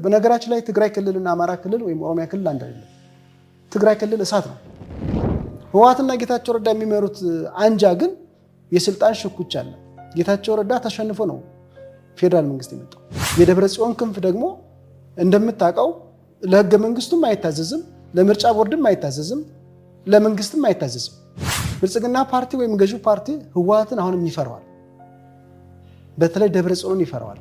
በነገራችን ላይ ትግራይ ክልልና አማራ ክልል ወይም ኦሮሚያ ክልል አንድ አይደለም። ትግራይ ክልል እሳት ነው። ህወሓትና ጌታቸው ረዳ የሚመሩት አንጃ ግን የስልጣን ሽኩቻ አለ። ጌታቸው ረዳ ተሸንፎ ነው ፌደራል መንግስት የመጣው። የደብረ ጽዮን ክንፍ ደግሞ እንደምታውቀው ለህገ መንግስቱም አይታዘዝም፣ ለምርጫ ቦርድም አይታዘዝም፣ ለመንግስትም አይታዘዝም። ብልጽግና ፓርቲ ወይም ገዢው ፓርቲ ህወሓትን አሁንም ይፈራዋል። በተለይ ደብረ ጽዮንን ይፈራዋል።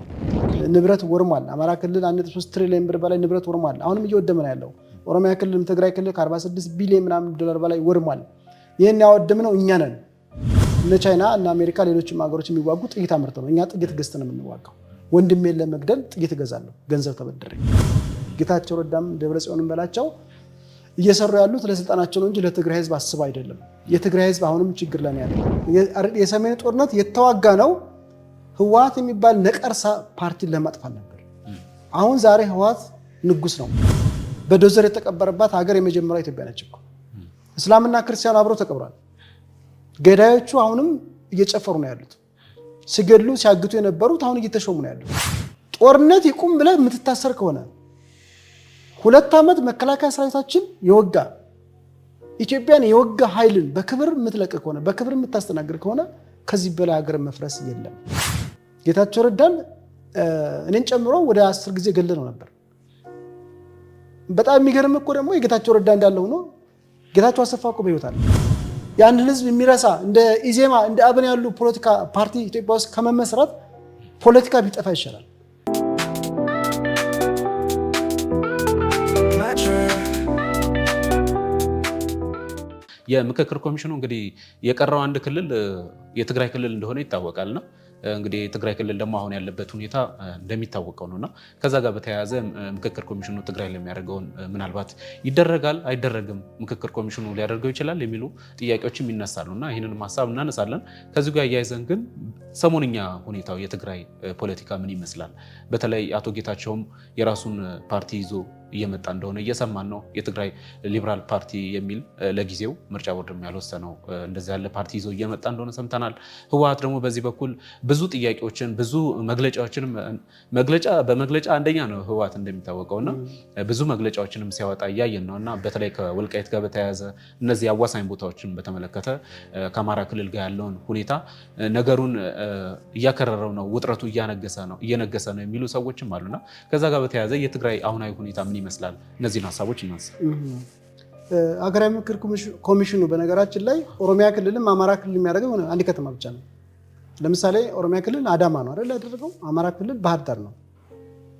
ንብረት ወርሟል። አማራ ክልል 1.3 ትሪሊዮን ብር በላይ ንብረት ወርሟል። አሁንም እየወደመ ነው ያለው። ኦሮሚያ ክልልም ትግራይ ክልል ከ46 ቢሊዮን ምናምን ዶላር በላይ ወርሟል። ይህን ያወደምነው እኛ ነን። እነ ቻይና እና አሜሪካ ሌሎችም ሀገሮች የሚዋጉ ጥይት አምርተው ነው። እኛ ጥይት ገዝተን ነው የምንዋጋው። ወንድሜን ለመግደል ጥይት እገዛለሁ ገንዘብ ተበድሬ። ጌታቸው ረዳም ደብረ ጽዮንን በላቸው እየሰሩ ያሉት ለስልጣናቸው ነው እንጂ ለትግራይ ህዝብ አስበው አይደለም። የትግራይ ህዝብ አሁንም ችግር ላይ ነው ያለው። የሰሜን ጦርነት የተዋጋ ነው ህወሓት የሚባል ነቀርሳ ፓርቲን ለማጥፋት ነበር። አሁን ዛሬ ህወሓት ንጉስ ነው። በዶዘር የተቀበረባት ሀገር የመጀመሪያው ኢትዮጵያ ነች እኮ። እስላምና ክርስቲያኑ አብረው ተቀብሯል። ገዳዮቹ አሁንም እየጨፈሩ ነው ያሉት። ሲገድሉ ሲያግቱ የነበሩት አሁን እየተሾሙ ነው ያሉት። ጦርነት ይቁም ብለህ የምትታሰር ከሆነ 2 ዓመት መከላከያ ሰራዊታችን የወጋ ኢትዮጵያን የወጋ ኃይልን በክብር የምትለቅ ከሆነ በክብር የምታስተናግድ ከሆነ ከዚህ በላይ ሀገር መፍረስ የለም። ጌታቸው ረዳን እኔን ጨምሮ ወደ 10 ጊዜ ገለነው ነበር። በጣም የሚገርም እኮ ደግሞ የጌታቸው ረዳ እንዳለ ሆኖ ጌታቸው አሰፋ እኮ በህይወት አለ። ያንን ህዝብ የሚረሳ እንደ ኢዜማ እንደ አብን ያሉ ፖለቲካ ፓርቲ ኢትዮጵያ ውስጥ ከመመስረት ፖለቲካ ቢጠፋ ይሻላል። የምክክር ኮሚሽኑ እንግዲህ የቀረው አንድ ክልል የትግራይ ክልል እንደሆነ ይታወቃልና እንግዲህ የትግራይ ክልል ደግሞ አሁን ያለበት ሁኔታ እንደሚታወቀው ነውና ከዛ ጋር በተያያዘ ምክክር ኮሚሽኑ ትግራይ ለሚያደርገውን ምናልባት ይደረጋል አይደረግም ምክክር ኮሚሽኑ ሊያደርገው ይችላል የሚሉ ጥያቄዎችም ይነሳሉና ይህንን ሀሳብ እናነሳለን። ከዚህ ጋር እያይዘን ግን ሰሞንኛ ሁኔታው የትግራይ ፖለቲካ ምን ይመስላል? በተለይ አቶ ጌታቸውም የራሱን ፓርቲ ይዞ እየመጣ እንደሆነ እየሰማን ነው። የትግራይ ሊበራል ፓርቲ የሚል ለጊዜው ምርጫ ቦርድም ያልወሰነው እንደዚህ ያለ ፓርቲ ይዞ እየመጣ እንደሆነ ሰምተናል። ህወሓት ደግሞ በዚህ በኩል ብዙ ጥያቄዎችን ብዙ መግለጫዎችንም በመግለጫ አንደኛ ነው ህወሓት እንደሚታወቀውና ብዙ መግለጫዎችንም ሲያወጣ እያየን ነውና በተለይ ከወልቃይት ጋር በተያያዘ እነዚህ አዋሳኝ ቦታዎችን በተመለከተ ከአማራ ክልል ጋር ያለውን ሁኔታ ነገሩን እያከረረው ነው፣ ውጥረቱ እየነገሰ ነው የሚሉ ሰዎችም አሉና ከዛ ጋር በተያያዘ የትግራይ አሁናዊ ሁኔታ ምን ይመስላል? እነዚህን ሀሳቦች ይነሳ። ሀገራዊ ምክክር ኮሚሽኑ በነገራችን ላይ ኦሮሚያ ክልልም አማራ ክልል የሚያደርገው አንድ ከተማ ብቻ ነው። ለምሳሌ ኦሮሚያ ክልል አዳማ ነው አይደል ያደረገው፣ አማራ ክልል ባህር ዳር ነው።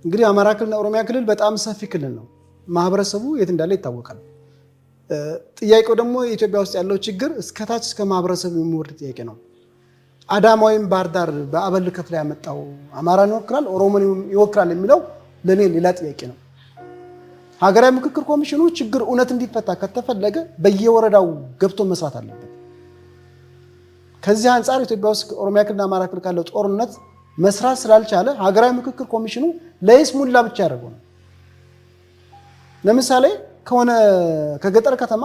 እንግዲህ አማራ ክልልና ኦሮሚያ ክልል በጣም ሰፊ ክልል ነው። ማህበረሰቡ የት እንዳለ ይታወቃል። ጥያቄው ደግሞ ኢትዮጵያ ውስጥ ያለው ችግር እስከታች እስከ ማህበረሰቡ የሚወርድ ጥያቄ ነው። አዳማ ወይም ባህር ዳር በአበል ከፍላ ያመጣው አማራን ይወክራል ኦሮሞን ይወክራል የሚለው ለኔ ሌላ ጥያቄ ነው። ሀገራዊ ምክክር ኮሚሽኑ ችግር እውነት እንዲፈታ ከተፈለገ በየወረዳው ገብቶ መስራት አለበት። ከዚህ አንጻር ኢትዮጵያ ውስጥ ኦሮሚያ ክልልና አማራ ክልል ካለው ጦርነት መስራት ስላልቻለ ሀገራዊ ምክክር ኮሚሽኑ ለይስሙላ ብቻ ያደርገው ነው። ለምሳሌ ከገጠር ከተማ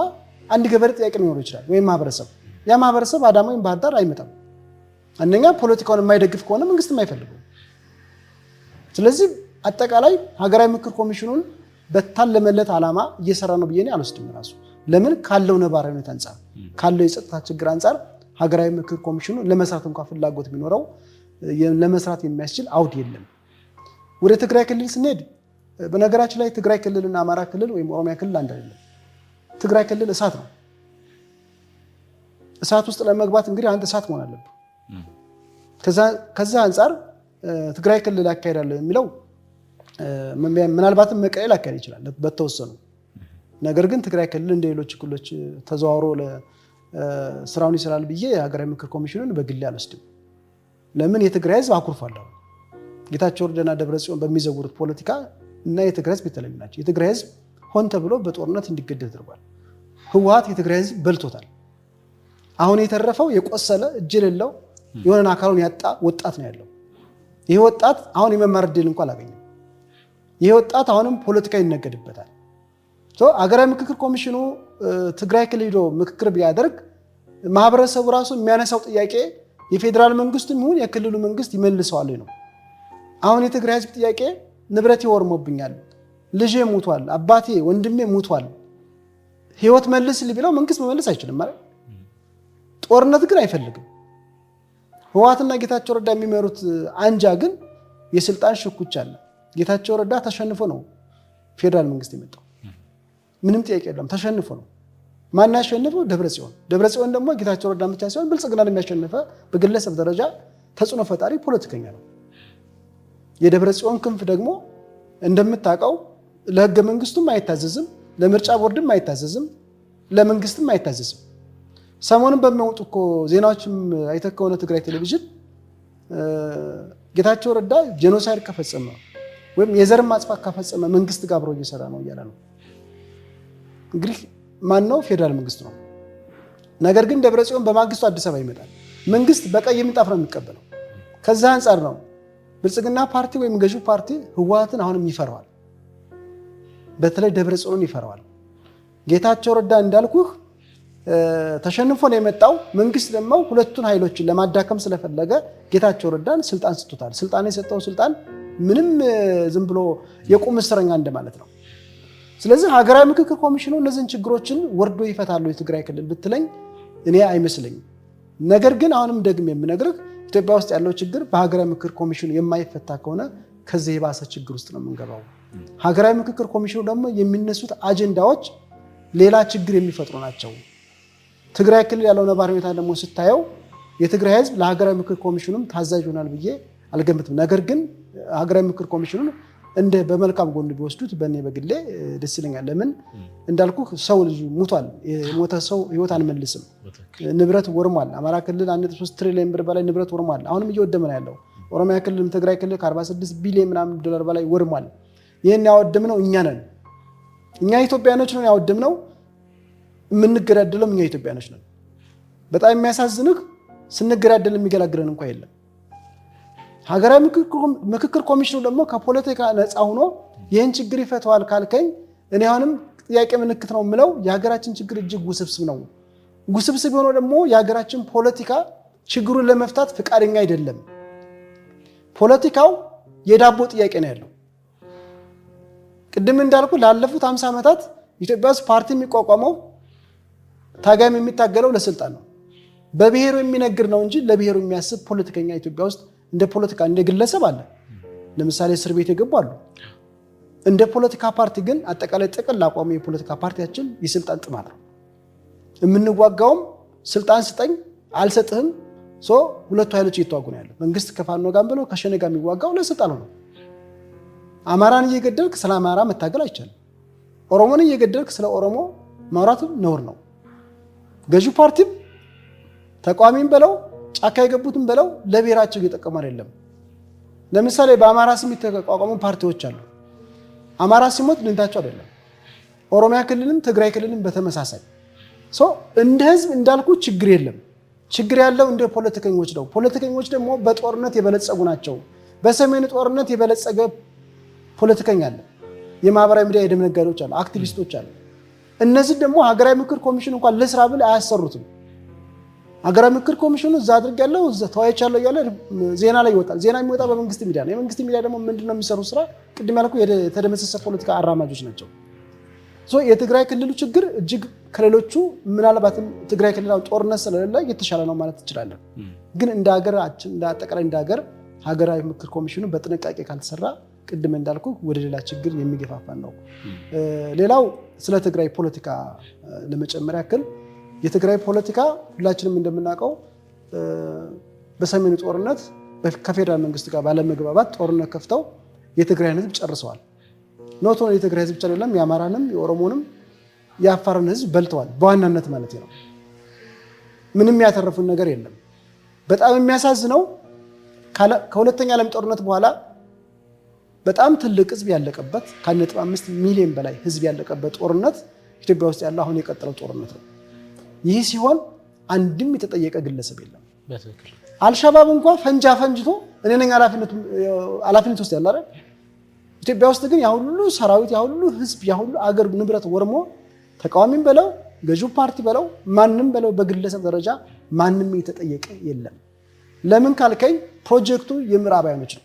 አንድ ገበሬ ጥያቄ ሊኖር ይችላል ወይም ማህበረሰብ፣ ያ ማህበረሰብ አዳማ ወይም ባህር ዳር አይመጣም። አንደኛ ፖለቲካውን የማይደግፍ ከሆነ መንግስትም አይፈልገው። ስለዚህ አጠቃላይ ሀገራዊ ምክክር ኮሚሽኑን በታለመለት ዓላማ እየሰራ ነው ብዬ አልወስድም። ራሱ ለምን ካለው ነባራዊ ሁኔታ አንጻር ካለው የጸጥታ ችግር አንጻር ሀገራዊ ምክክር ኮሚሽኑ ለመስራት እንኳን ፍላጎት ቢኖረው ለመስራት የሚያስችል አውድ የለም። ወደ ትግራይ ክልል ስንሄድ በነገራችን ላይ ትግራይ ክልልና አማራ ክልል ወይም ኦሮሚያ ክልል አንድ አይደለም። ትግራይ ክልል እሳት ነው። እሳት ውስጥ ለመግባት እንግዲህ አንተ እሳት መሆን አለብህ። ከዛ አንጻር ትግራይ ክልል ያካሄዳል የሚለው ምናልባትም መቀሌ ሊያካሄድ ይችላል በተወሰኑ። ነገር ግን ትግራይ ክልል እንደ ሌሎች ክልሎች ተዘዋውሮ ስራውን ይሰራል ብዬ የሀገራዊ ምክክር ኮሚሽኑን በግሌ አልወስድም። ለምን የትግራይ ህዝብ አኩርፏል። ጌታቸው ረዳና ደብረጽዮን በሚዘውሩት ፖለቲካ እና የትግራይ ህዝብ የተለዩ ናቸው። የትግራይ ህዝብ ሆን ተብሎ በጦርነት እንዲገደል ተደርጓል። ህወሓት የትግራይ ህዝብ በልቶታል። አሁን የተረፈው የቆሰለ እጅ የሌለው የሆነን አካሉን ያጣ ወጣት ነው ያለው። ይህ ወጣት አሁን የመማር ዕድል እንኳን አላገኘም። ይህ ወጣት አሁንም ፖለቲካ ይነገድበታል። ሀገራዊ ምክክር ኮሚሽኑ ትግራይ ክልል ሄዶ ምክክር ቢያደርግ ማህበረሰቡ ራሱ የሚያነሳው ጥያቄ የፌዴራል መንግስቱም ይሁን የክልሉ መንግስት ይመልሰዋል ነው። አሁን የትግራይ ህዝብ ጥያቄ ንብረቴ ወርሞብኛል፣ ልጄ ሙቷል፣ አባቴ ወንድሜ ሙቷል፣ ህይወት መልስ ቢለው መንግስት መመለስ አይችልም ማለት። ጦርነት ግን አይፈልግም። ህወሓትና ጌታቸው ረዳ የሚመሩት አንጃ ግን የስልጣን ሽኩቻ አለ። ጌታቸው ረዳ ተሸንፎ ነው ፌዴራል መንግስት የመጣው። ምንም ጥያቄ የለም፣ ተሸንፎ ነው። ማን ያሸነፈው? ደብረጽዮን። ደብረጽዮን ደግሞ ጌታቸው ረዳ ብቻ ሳይሆን ብልጽግናን የሚያሸንፈ በግለሰብ ደረጃ ተጽዕኖ ፈጣሪ ፖለቲከኛ ነው። የደብረጽዮን ክንፍ ደግሞ እንደምታውቀው ለህገ መንግስቱም አይታዘዝም፣ ለምርጫ ቦርድም አይታዘዝም፣ ለመንግስትም አይታዘዝም። ሰሞኑን በሚወጡ እኮ ዜናዎችም አይተህ ከሆነ ትግራይ ቴሌቪዥን ጌታቸው ረዳ ጄኖሳይድ ከፈጸመ ወይም የዘር ማጥፋት ከፈጸመ መንግስት ጋር አብሮ እየሰራ ነው እያለ ነው። እንግዲህ ማን ነው? ፌዴራል መንግስት ነው። ነገር ግን ደብረጽዮን በማግስቱ አዲስ አበባ ይመጣል። መንግስት በቀይ ምንጣፍ ነው የሚቀበለው። ከዛ አንጻር ነው ብልጽግና ፓርቲ ወይም ገዢው ፓርቲ ህወሓትን አሁንም ይፈራዋል። በተለይ ደብረጽዮንን ይፈራዋል። ጌታቸው ረዳ እንዳልኩህ ተሸንፎ ነው የመጣው። መንግስት ደግሞ ሁለቱን ኃይሎችን ለማዳከም ስለፈለገ ጌታቸው ረዳን ስልጣን ሰጥቶታል። ስልጣን የሰጠው ስልጣን ምንም ዝም ብሎ የቁም እስረኛ እንደማለት ነው። ስለዚህ ሀገራዊ ምክክር ኮሚሽኑ እነዚህን ችግሮችን ወርዶ ይፈታሉ የትግራይ ክልል ብትለኝ እኔ አይመስለኝም። ነገር ግን አሁንም ደግሜ የምነግርህ ኢትዮጵያ ውስጥ ያለው ችግር በሀገራዊ ምክክር ኮሚሽኑ የማይፈታ ከሆነ ከዚህ የባሰ ችግር ውስጥ ነው የምንገባው። ሀገራዊ ምክክር ኮሚሽኑ ደግሞ የሚነሱት አጀንዳዎች ሌላ ችግር የሚፈጥሩ ናቸው። ትግራይ ክልል ያለው ነባራዊ ሁኔታ ደግሞ ስታየው የትግራይ ህዝብ ለሀገራዊ ምክክር ኮሚሽኑም ታዛዥ ይሆናል ብዬ አልገምትም። ነገር ግን ሀገራዊ ምክክር ኮሚሽኑን እንደ በመልካም ጎን ቢወስዱት በእኔ በግሌ ደስ ይለኛል። ለምን እንዳልኩ ሰው ልጅ ሙቷል። የሞተ ሰው ህይወት አንመልስም። ንብረት ወርሟል። አማራ ክልል 1.3 ትሪሊዮን ብር በላይ ንብረት ወርሟል። አሁንም እየወደመ ነው ያለው። ኦሮሚያ ክልልም ትግራይ ክልል ከ46 ቢሊዮን ምናምን ዶላር በላይ ወርሟል። ይህን ያወደምነው እኛ ነን። እኛ ኢትዮጵያኖች ነን ያወደምነው። የምንገዳደለው እኛ ኢትዮጵያኖች ነን። በጣም የሚያሳዝንህ ስንገዳደል የሚገላግለን እንኳ የለም። ሀገራዊ ምክክር ኮሚሽኑ ደግሞ ከፖለቲካ ነፃ ሆኖ ይህን ችግር ይፈተዋል ካልከኝ እኔ አሁንም ጥያቄ ምልክት ነው የምለው። የሀገራችን ችግር እጅግ ውስብስብ ነው። ውስብስብ የሆነው ደግሞ የሀገራችን ፖለቲካ ችግሩን ለመፍታት ፈቃደኛ አይደለም። ፖለቲካው የዳቦ ጥያቄ ነው ያለው። ቅድም እንዳልኩ ላለፉት 50 ዓመታት ኢትዮጵያ ውስጥ ፓርቲ የሚቋቋመው ታጋይም የሚታገለው ለስልጣን ነው። በብሔሩ የሚነግር ነው እንጂ ለብሔሩ የሚያስብ ፖለቲከኛ ኢትዮጵያ ውስጥ እንደ ፖለቲካ እንደ ግለሰብ አለ። ለምሳሌ እስር ቤት የገቡ አሉ። እንደ ፖለቲካ ፓርቲ ግን አጠቃላይ ጥቅል አቋሙ የፖለቲካ ፓርቲያችን የስልጣን ጥማት ነው። የምንዋጋውም ስልጣን ስጠኝ አልሰጥህም። ሁለቱ ኃይሎች እየተዋጉ ነው ያለው። መንግስት ከፋኖ ጋር ብሎ ከሸኔ ጋር የሚዋጋው ለስልጣን ነው። አማራን እየገደልክ ስለ አማራ መታገል አይቻልም። ኦሮሞን እየገደልክ ስለ ኦሮሞ ማውራትም ነውር ነው። ገዢው ፓርቲም ተቋሚም በለው ጫካ የገቡትም በለው ለብሔራቸው እየጠቀሙ አይደለም። ለምሳሌ በአማራ ስም የተቋቋሙ ፓርቲዎች አሉ። አማራ ሲሞት ድንታቸው አይደለም። ኦሮሚያ ክልልም ትግራይ ክልልም በተመሳሳይ እንደ ህዝብ እንዳልኩ ችግር የለም። ችግር ያለው እንደ ፖለቲከኞች ነው። ፖለቲከኞች ደግሞ በጦርነት የበለጸጉ ናቸው። በሰሜኑ ጦርነት የበለጸገ ፖለቲከኛ አለ። የማህበራዊ ሚዲያ የደም ነጋዴዎች አሉ፣ አክቲቪስቶች አሉ። እነዚህ ደግሞ ሀገራዊ ምክክር ኮሚሽኑ እንኳን ለስራ ብል አያሰሩትም። ሀገራዊ ምክክር ኮሚሽኑ እዛ አድርግ ያለው እዛ ተወያይቻለሁ እያለ ዜና ላይ ይወጣል። ዜና የሚወጣ በመንግስት ሚዲያ ነው። የመንግስት ሚዲያ ደግሞ ምንድነው የሚሰሩት ስራ? ቅድም ያልኩ የተደመሰሰ ፖለቲካ አራማጆች ናቸው። የትግራይ ክልሉ ችግር እጅግ ከሌሎቹ ምናልባትም ትግራይ ክልል ጦርነት ስለሌለ የተሻለ ነው ማለት ትችላለን። ግን እንደ ሀገራችን እንደ አጠቃላይ እንደ ሀገራዊ ምክክር ኮሚሽኑ በጥንቃቄ ካልተሰራ ቅድም እንዳልኩ ወደ ሌላ ችግር የሚገፋፋን ነው። ሌላው ስለ ትግራይ ፖለቲካ ለመጨመር ያክል የትግራይ ፖለቲካ ሁላችንም እንደምናውቀው በሰሜኑ ጦርነት ከፌዴራል መንግስት ጋር ባለመግባባት ጦርነት ከፍተው የትግራይን ህዝብ ጨርሰዋል። ኖቶ የትግራይ ህዝብ ብቻ አይደለም፣ የአማራንም የኦሮሞንም የአፋርን ህዝብ በልተዋል። በዋናነት ማለት ነው። ምንም ያተረፉን ነገር የለም። በጣም የሚያሳዝነው ከሁለተኛ ዓለም ጦርነት በኋላ በጣም ትልቅ ህዝብ ያለቀበት ከ1.5 ሚሊዮን በላይ ህዝብ ያለቀበት ጦርነት ኢትዮጵያ ውስጥ ያለው አሁን የቀጠለው ጦርነት ነው። ይህ ሲሆን አንድም የተጠየቀ ግለሰብ የለም። አልሸባብ እንኳን ፈንጃ ፈንጅቶ እኔ ነኝ ኃላፊነት ውስጥ ያለ አይደል? ኢትዮጵያ ውስጥ ግን ያሁሉ ሰራዊት ያሁሉ ህዝብ ያሁሉ አገር ንብረት ወርሞ ተቃዋሚም በለው ገዢው ፓርቲ በለው ማንም በለው በግለሰብ ደረጃ ማንም የተጠየቀ የለም። ለምን ካልከኝ ፕሮጀክቱ የምዕራባውያኖች ነው።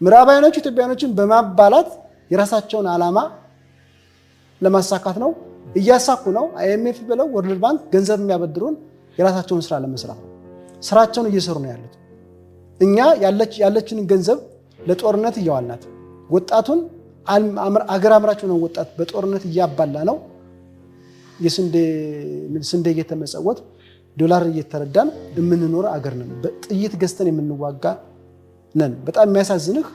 ምዕራባውያኖቹ ኢትዮጵያኖችን በማባላት የራሳቸውን ዓላማ ለማሳካት ነው፣ እያሳኩ ነው። IMF ብለው ወርልድ ባንክ ገንዘብ የሚያበድሩን የራሳቸውን ስራ ለመስራት ነው። ስራቸውን እየሰሩ ነው ያሉት። እኛ ያለችንን ገንዘብ ለጦርነት እያዋልናት ወጣቱን አገር አምራች ነው ወጣት በጦርነት እያባላ ነው። ስንዴ እየተመጸወት ዶላር እየተረዳን የምንኖር አገር ነን። በጥይት ገዝተን የምንዋጋ ነን። በጣም የሚያሳዝንህ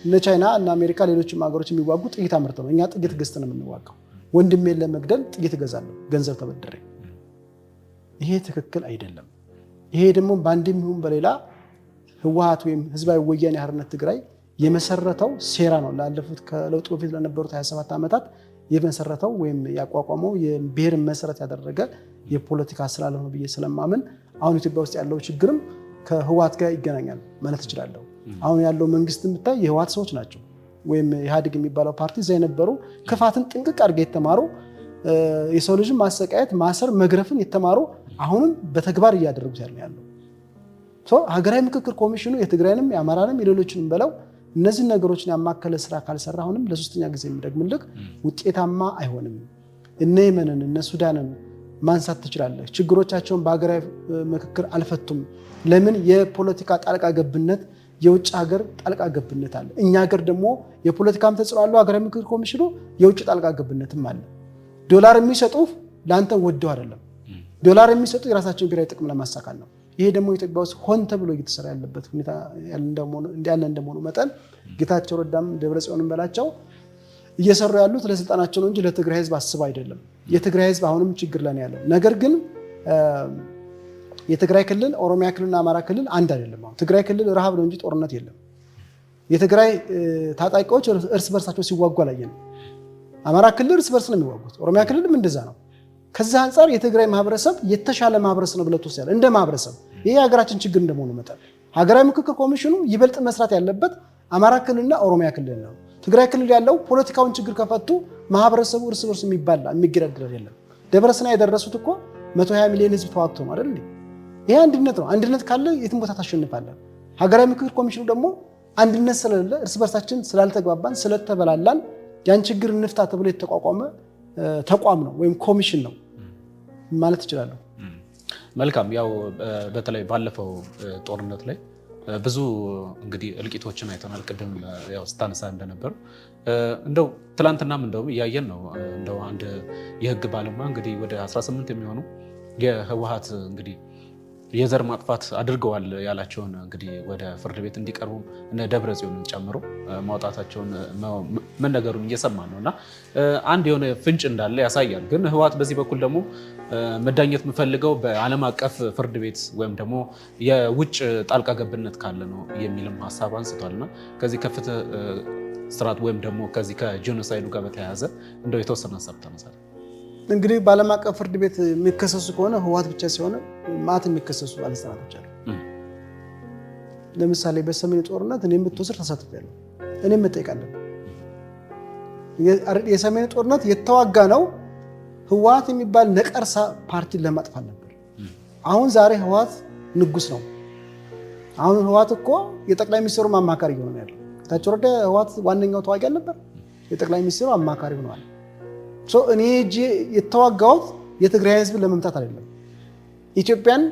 እነ ቻይና እና አሜሪካ ሌሎችም ሀገሮች የሚዋጉ ጥይት አምርተው ነው። እኛ ጥይት ገዝተን የምንዋጋው። ወንድሜን ለመግደል ጥይት እገዛለሁ ገንዘብ ተበድሬ። ይሄ ትክክል አይደለም። ይሄ ደግሞ በአንድም ይሁን በሌላ ህወሓት ወይም ህዝባዊ ወያኔ ሓርነት ትግራይ የመሰረተው ሴራ ነው። ላለፉት ከለውጡ በፊት ለነበሩት 27 ዓመታት የመሰረተው ወይም ያቋቋመው የብሔር መሰረት ያደረገ የፖለቲካ ስላልሆነ ብዬ ስለማምን አሁን ኢትዮጵያ ውስጥ ያለው ችግርም ከህወሓት ጋር ይገናኛል ማለት እችላለሁ። አሁን ያለው መንግስት የምታይ የህወሓት ሰዎች ናቸው። ወይም ኢህአዴግ የሚባለው ፓርቲ እዛ የነበሩ ክፋትን ጥንቅቅ አድርገው የተማሩ የሰው ልጅን ማሰቃየት፣ ማሰር፣ መግረፍን የተማሩ አሁንም በተግባር እያደረጉት ያለው ሀገራዊ ምክክር ኮሚሽኑ የትግራይንም የአማራንም የሌሎችንም በለው እነዚህ ነገሮችን ያማከለ ስራ ካልሰራ አሁንም ለሶስተኛ ጊዜ የሚደግምልህ ውጤታማ አይሆንም። እነ የመንን እነ ሱዳንን ማንሳት ትችላለህ። ችግሮቻቸውን በሀገራዊ ምክክር አልፈቱም። ለምን? የፖለቲካ ጣልቃ ገብነት፣ የውጭ ሀገር ጣልቃ ገብነት አለ። እኛ ሀገር ደግሞ የፖለቲካም ተጽዕኖ አለው። ሀገራዊ ምክክር ኮሚሽኑ የውጭ ጣልቃ ገብነትም አለ። ዶላር የሚሰጡ ለአንተ ወደው አይደለም። ዶላር የሚሰጡ የራሳቸውን ብሔራዊ ጥቅም ለማሳካት ነው። ይሄ ደግሞ ኢትዮጵያ ውስጥ ሆን ተብሎ እየተሰራ ያለበት ሁኔታ ያለ እንደመሆኑ መጠን ጌታቸው ረዳም ደብረጽዮንም በላቸው እየሰሩ ያሉት ለስልጣናቸው ነው እንጂ ለትግራይ ህዝብ አስበው አይደለም። የትግራይ ህዝብ አሁንም ችግር ላይ ነው ያለው። ነገር ግን የትግራይ ክልል፣ ኦሮሚያ ክልልና አማራ ክልል አንድ አይደለም። አሁን ትግራይ ክልል ረሃብ ነው እንጂ ጦርነት የለም። የትግራይ ታጣቂዎች እርስ በርሳቸው ሲዋጉ አላየንም። አማራ ክልል እርስ በርስ ነው የሚዋጉት። ኦሮሚያ ክልልም እንደዛ ነው። ከዛ አንጻር የትግራይ ማህበረሰብ የተሻለ ማህበረሰብ ነው ብለህ ትወስዳለህ። እንደ ማህበረሰብ ይሄ የሀገራችን ችግር እንደመሆኑ መጠን ሀገራዊ ምክክር ኮሚሽኑ ይበልጥ መስራት ያለበት አማራ ክልልና ኦሮሚያ ክልል ነው። ትግራይ ክልል ያለው ፖለቲካውን ችግር ከፈቱ ማህበረሰቡ እርስ በርስ የሚባላ የሚገዳደር የለም። ደብረ ሲና የደረሱት እኮ 120 ሚሊዮን ህዝብ ተዋግቶ ነው አይደል? ይሄ አንድነት ነው። አንድነት ካለ የትም ቦታ ታሸንፋለህ። ሀገራዊ ምክክር ኮሚሽኑ ደግሞ አንድነት ስለሌለ እርስ በርሳችን ስላልተግባባን ስለተበላላን ያን ችግር እንፍታ ተብሎ የተቋቋመ ተቋም ነው ወይም ኮሚሽን ነው ማለት እችላለሁ። መልካም። ያው በተለይ ባለፈው ጦርነት ላይ ብዙ እንግዲህ እልቂቶችን አይተናል። ቅድም ያው ስታነሳ እንደነበረው እንደው ትላንትናም እንደውም እያየን ነው። እንደው አንድ የህግ ባለሙያ እንግዲህ ወደ 18 የሚሆኑ የህወሓት እንግዲህ የዘር ማጥፋት አድርገዋል ያላቸውን እንግዲህ ወደ ፍርድ ቤት እንዲቀርቡ እነ ደብረጽዮንን ጨምሮ ማውጣታቸውን መነገሩን እየሰማን ነው። እና አንድ የሆነ ፍንጭ እንዳለ ያሳያል። ግን ህወሓት በዚህ በኩል ደግሞ መዳኘት የምፈልገው በዓለም አቀፍ ፍርድ ቤት ወይም ደግሞ የውጭ ጣልቃ ገብነት ካለ ነው የሚልም ሀሳብ አንስቷል። እና ከዚህ ከፍትህ ስርዓት ወይም ደግሞ ከዚህ ከጄኖሳይዱ ጋር በተያያዘ እንደው የተወሰነ ሀሳብ ተነሳለ። እንግዲህ በዓለም አቀፍ ፍርድ ቤት የሚከሰሱ ከሆነ ህወሓት ብቻ ሲሆን ማት የሚከሰሱ ባለስልጣናቶች አሉ። ለምሳሌ በሰሜኑ ጦርነት እኔ የምትወስድ ተሳትፌያለሁ። እኔ መጠየቃለሁ። የሰሜኑ ጦርነት የተዋጋ ነው ህወሓት የሚባል ነቀርሳ ፓርቲን ለማጥፋት ነበር። አሁን ዛሬ ህወሓት ንጉስ ነው። አሁን ህወሓት እኮ የጠቅላይ ሚኒስትሩ አማካሪ እየሆነ ያለው። ጌታቸው ረዳ ህወሓት ዋነኛው ተዋጊ አልነበር? የጠቅላይ ሚኒስትሩ አማካሪ ሆነዋል። እኔ እጄ የተዋጋሁት የትግራይ ህዝብ ለመምታት አይደለም። ኢትዮጵያን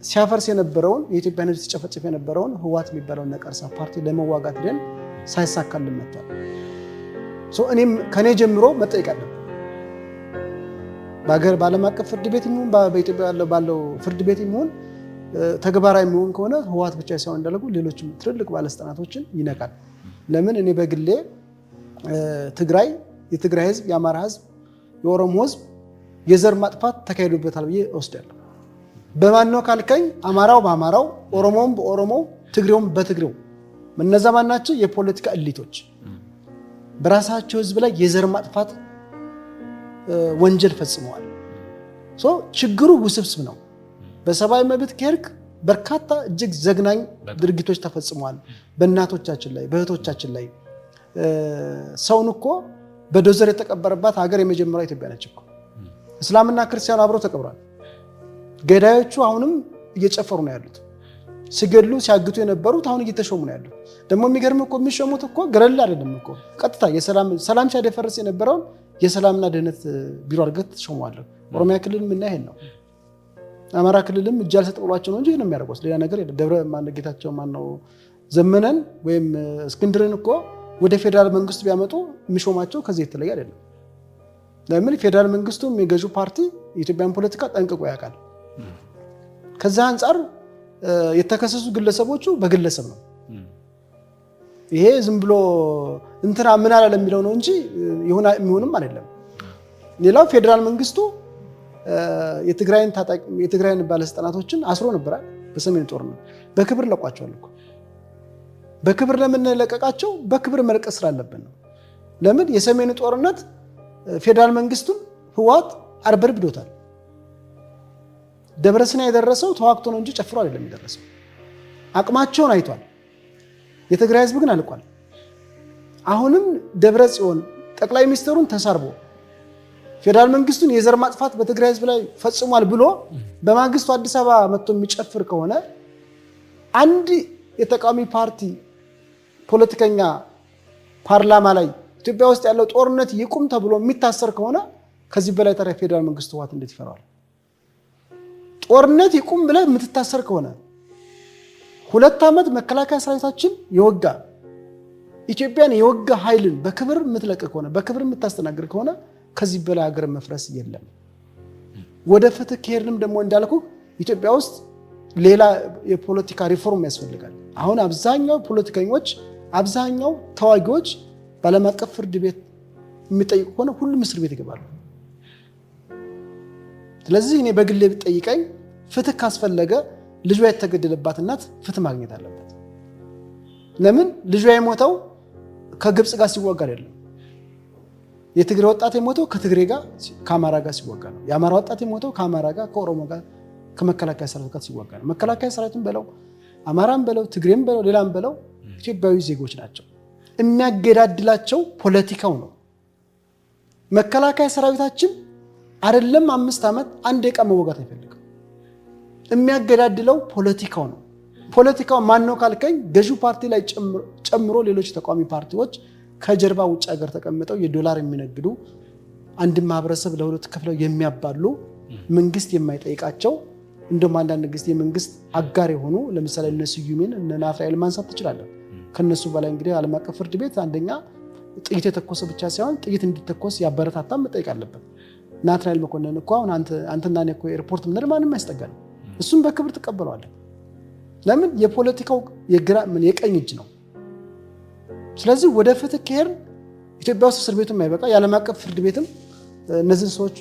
ሲያፈርስ የነበረውን የኢትዮጵያን ህዝብ ሲጨፈጭፍ የነበረውን ህወሓት የሚባለውን ነቀርሳ ፓርቲ ለመዋጋት ደን ሳይሳካልን መጥቷል። እኔም ከኔ ጀምሮ መጠየቅ አለብን። በዓለም አቀፍ ፍርድ ቤት ይሁን በኢትዮጵያ ባለው ፍርድ ቤት ይሁን ተግባራዊ የሚሆን ከሆነ ህወሓት ብቻ ሳይሆን እንዳልኩ ሌሎችም ትልልቅ ባለስልጣናቶችን ይነካል። ለምን? እኔ በግሌ የትግራይ ህዝብ፣ የአማራ ህዝብ፣ የኦሮሞ ህዝብ የዘር ማጥፋት ተካሂዶበታል ብዬ እወስዳለሁ። በማን ነው ካልከኝ አማራው በአማራው፣ ኦሮሞውም በኦሮሞው፣ ትግሬውም በትግሬው። እነዛ ማናቸው? የፖለቲካ እሊቶች በራሳቸው ህዝብ ላይ የዘር ማጥፋት ወንጀል ፈጽመዋል። ችግሩ ውስብስብ ነው። በሰብአዊ መብት ከሄድክ በርካታ እጅግ ዘግናኝ ድርጊቶች ተፈጽመዋል። በእናቶቻችን ላይ፣ በእህቶቻችን ላይ ሰውን እኮ በዶዘር የተቀበረባት ሀገር የመጀመሪያ ኢትዮጵያ ነች እኮ። እስላምና ክርስቲያኑ አብረው ተቀብሯል። ገዳዮቹ አሁንም እየጨፈሩ ነው ያሉት። ሲገድሉ ሲያግቱ የነበሩት አሁን እየተሾሙ ነው ያሉት። ደግሞ የሚገርም እኮ የሚሾሙት እኮ ገለል አይደለም እኮ ቀጥታ ሰላም ሲያደፈርስ የነበረውን የሰላምና ደህንነት ቢሮ አድርገህ ተሾመዋለህ። ኦሮሚያ ክልል ምን ያህል ነው? አማራ ክልልም እጅ አልሰጥ ብሏቸው ነው እንጂ ነው የሚያደርጉት ሌላ ነገር የለም። ደብረ ጌታቸው ማነው ዘመነን ወይም እስክንድርን እኮ ወደ ፌዴራል መንግስቱ ቢያመጡ የሚሾማቸው ከዚህ የተለየ አይደለም። ለምን ፌዴራል መንግስቱም የገዢው ፓርቲ የኢትዮጵያን ፖለቲካ ጠንቅቆ ያውቃል። ከዛ አንጻር የተከሰሱ ግለሰቦቹ በግለሰብ ነው። ይሄ ዝም ብሎ እንትና ምን አለ ለሚለው ነው እንጂ የሚሆንም አይደለም። ሌላው ፌዴራል መንግስቱ የትግራይን ባለስልጣናቶችን አስሮ ነበር በሰሜን ጦርነት በክብር ለቋቸዋል እኮ። በክብር ለምን ለቀቃቸው? በክብር መልቀስ ስላለብን ነው። ለምን የሰሜን ጦርነት ፌዴራል መንግስቱን ህወሓት አርበርብዶታል። ደብረሲና የደረሰው ተዋክቶ ነው እንጂ ጨፍሮ አይደለም የደረሰው። አቅማቸውን አይቷል። የትግራይ ህዝብ ግን አልቋል። አሁንም ደብረጽዮን ጠቅላይ ሚኒስትሩን ተሳርቦ ፌዴራል መንግስቱን የዘር ማጥፋት በትግራይ ህዝብ ላይ ፈጽሟል ብሎ በማግስቱ አዲስ አበባ መጥቶ የሚጨፍር ከሆነ አንድ የተቃዋሚ ፓርቲ ፖለቲከኛ ፓርላማ ላይ ኢትዮጵያ ውስጥ ያለው ጦርነት ይቁም ተብሎ የሚታሰር ከሆነ ከዚህ በላይ ታዲያ ፌዴራል መንግስቱ ህወሓት እንዴት ይፈራዋል? ጦርነት ይቁም ብለህ የምትታሰር ከሆነ 2 ዓመት መከላከያ ሰራዊታችን የወጋ ኢትዮጵያን የወጋ ኃይልን በክብር የምትለቅ ከሆነ በክብር የምታስተናግድ ከሆነ ከዚህ በላይ ሀገር መፍረስ የለም። ወደ ፍትህ ከሄድንም ደግሞ እንዳልኩ ኢትዮጵያ ውስጥ ሌላ የፖለቲካ ሪፎርም ያስፈልጋል። አሁን አብዛኛው ፖለቲከኞች አብዛኛው ተዋጊዎች በዓለም አቀፍ ፍርድ ቤት የሚጠይቁ ከሆነ ሁሉም እስር ቤት ይገባሉ። ስለዚህ እኔ በግሌ ብጠይቀኝ ፍትህ ካስፈለገ ልጇ የተገደለባት እናት ፍትህ ማግኘት አለበት። ለምን ልጇ የሞተው ከግብፅ ጋር ሲዋጋ አይደለም። የትግሬ ወጣት የሞተው ከትግሬ ጋር ከአማራ ጋር ሲዋጋ ነው። የአማራ ወጣት የሞተው ከአማራ ጋር ከኦሮሞ ጋር ከመከላከያ ሰራዊት ጋር ሲዋጋ ነው። መከላከያ ሰራዊትን በለው አማራን በለው ትግሬም በለው ሌላም በለው ኢትዮጵያዊ ዜጎች ናቸው። የሚያገዳድላቸው ፖለቲካው ነው። መከላከያ ሰራዊታችን አይደለም 5 ዓመት አንድ ደቂቃ መወጋት አይፈልግም። የሚያገዳድለው ፖለቲካው ነው። ፖለቲካው ማን ነው ካልከኝ ገዢው ፓርቲ ላይ ጨምሮ ሌሎች ተቃዋሚ ፓርቲዎች ከጀርባ ውጭ ሀገር ተቀምጠው የዶላር የሚነግዱ አንድ ማህበረሰብ ለሁለት ከፍለው የሚያባሉ መንግስት የማይጠይቃቸው እንደውም አንዳንድ ጊዜ የመንግስት አጋር የሆኑ ለምሳሌ እነ ስዩምን እነ ናትናኤል ማንሳት ትችላለህ። ከነሱ በላይ እንግዲህ ዓለም አቀፍ ፍርድ ቤት አንደኛ ጥይት የተኮሰ ብቻ ሳይሆን ጥይት እንዲተኮስ ያበረታታም መጠየቅ አለበት። ናትናኤል መኮንን እኮ አሁን አንተና እኔ እኮ ኤርፖርት ምንድን ማንም ያስጠጋል። እሱም በክብር ተቀበለዋለህ። ለምን የፖለቲካው የቀኝ እጅ ነው። ስለዚህ ወደ ፍትህ ከሄድን ኢትዮጵያ ውስጥ እስር ቤቱም አይበቃ የዓለም አቀፍ ፍርድ ቤትም እነዚህን ሰዎች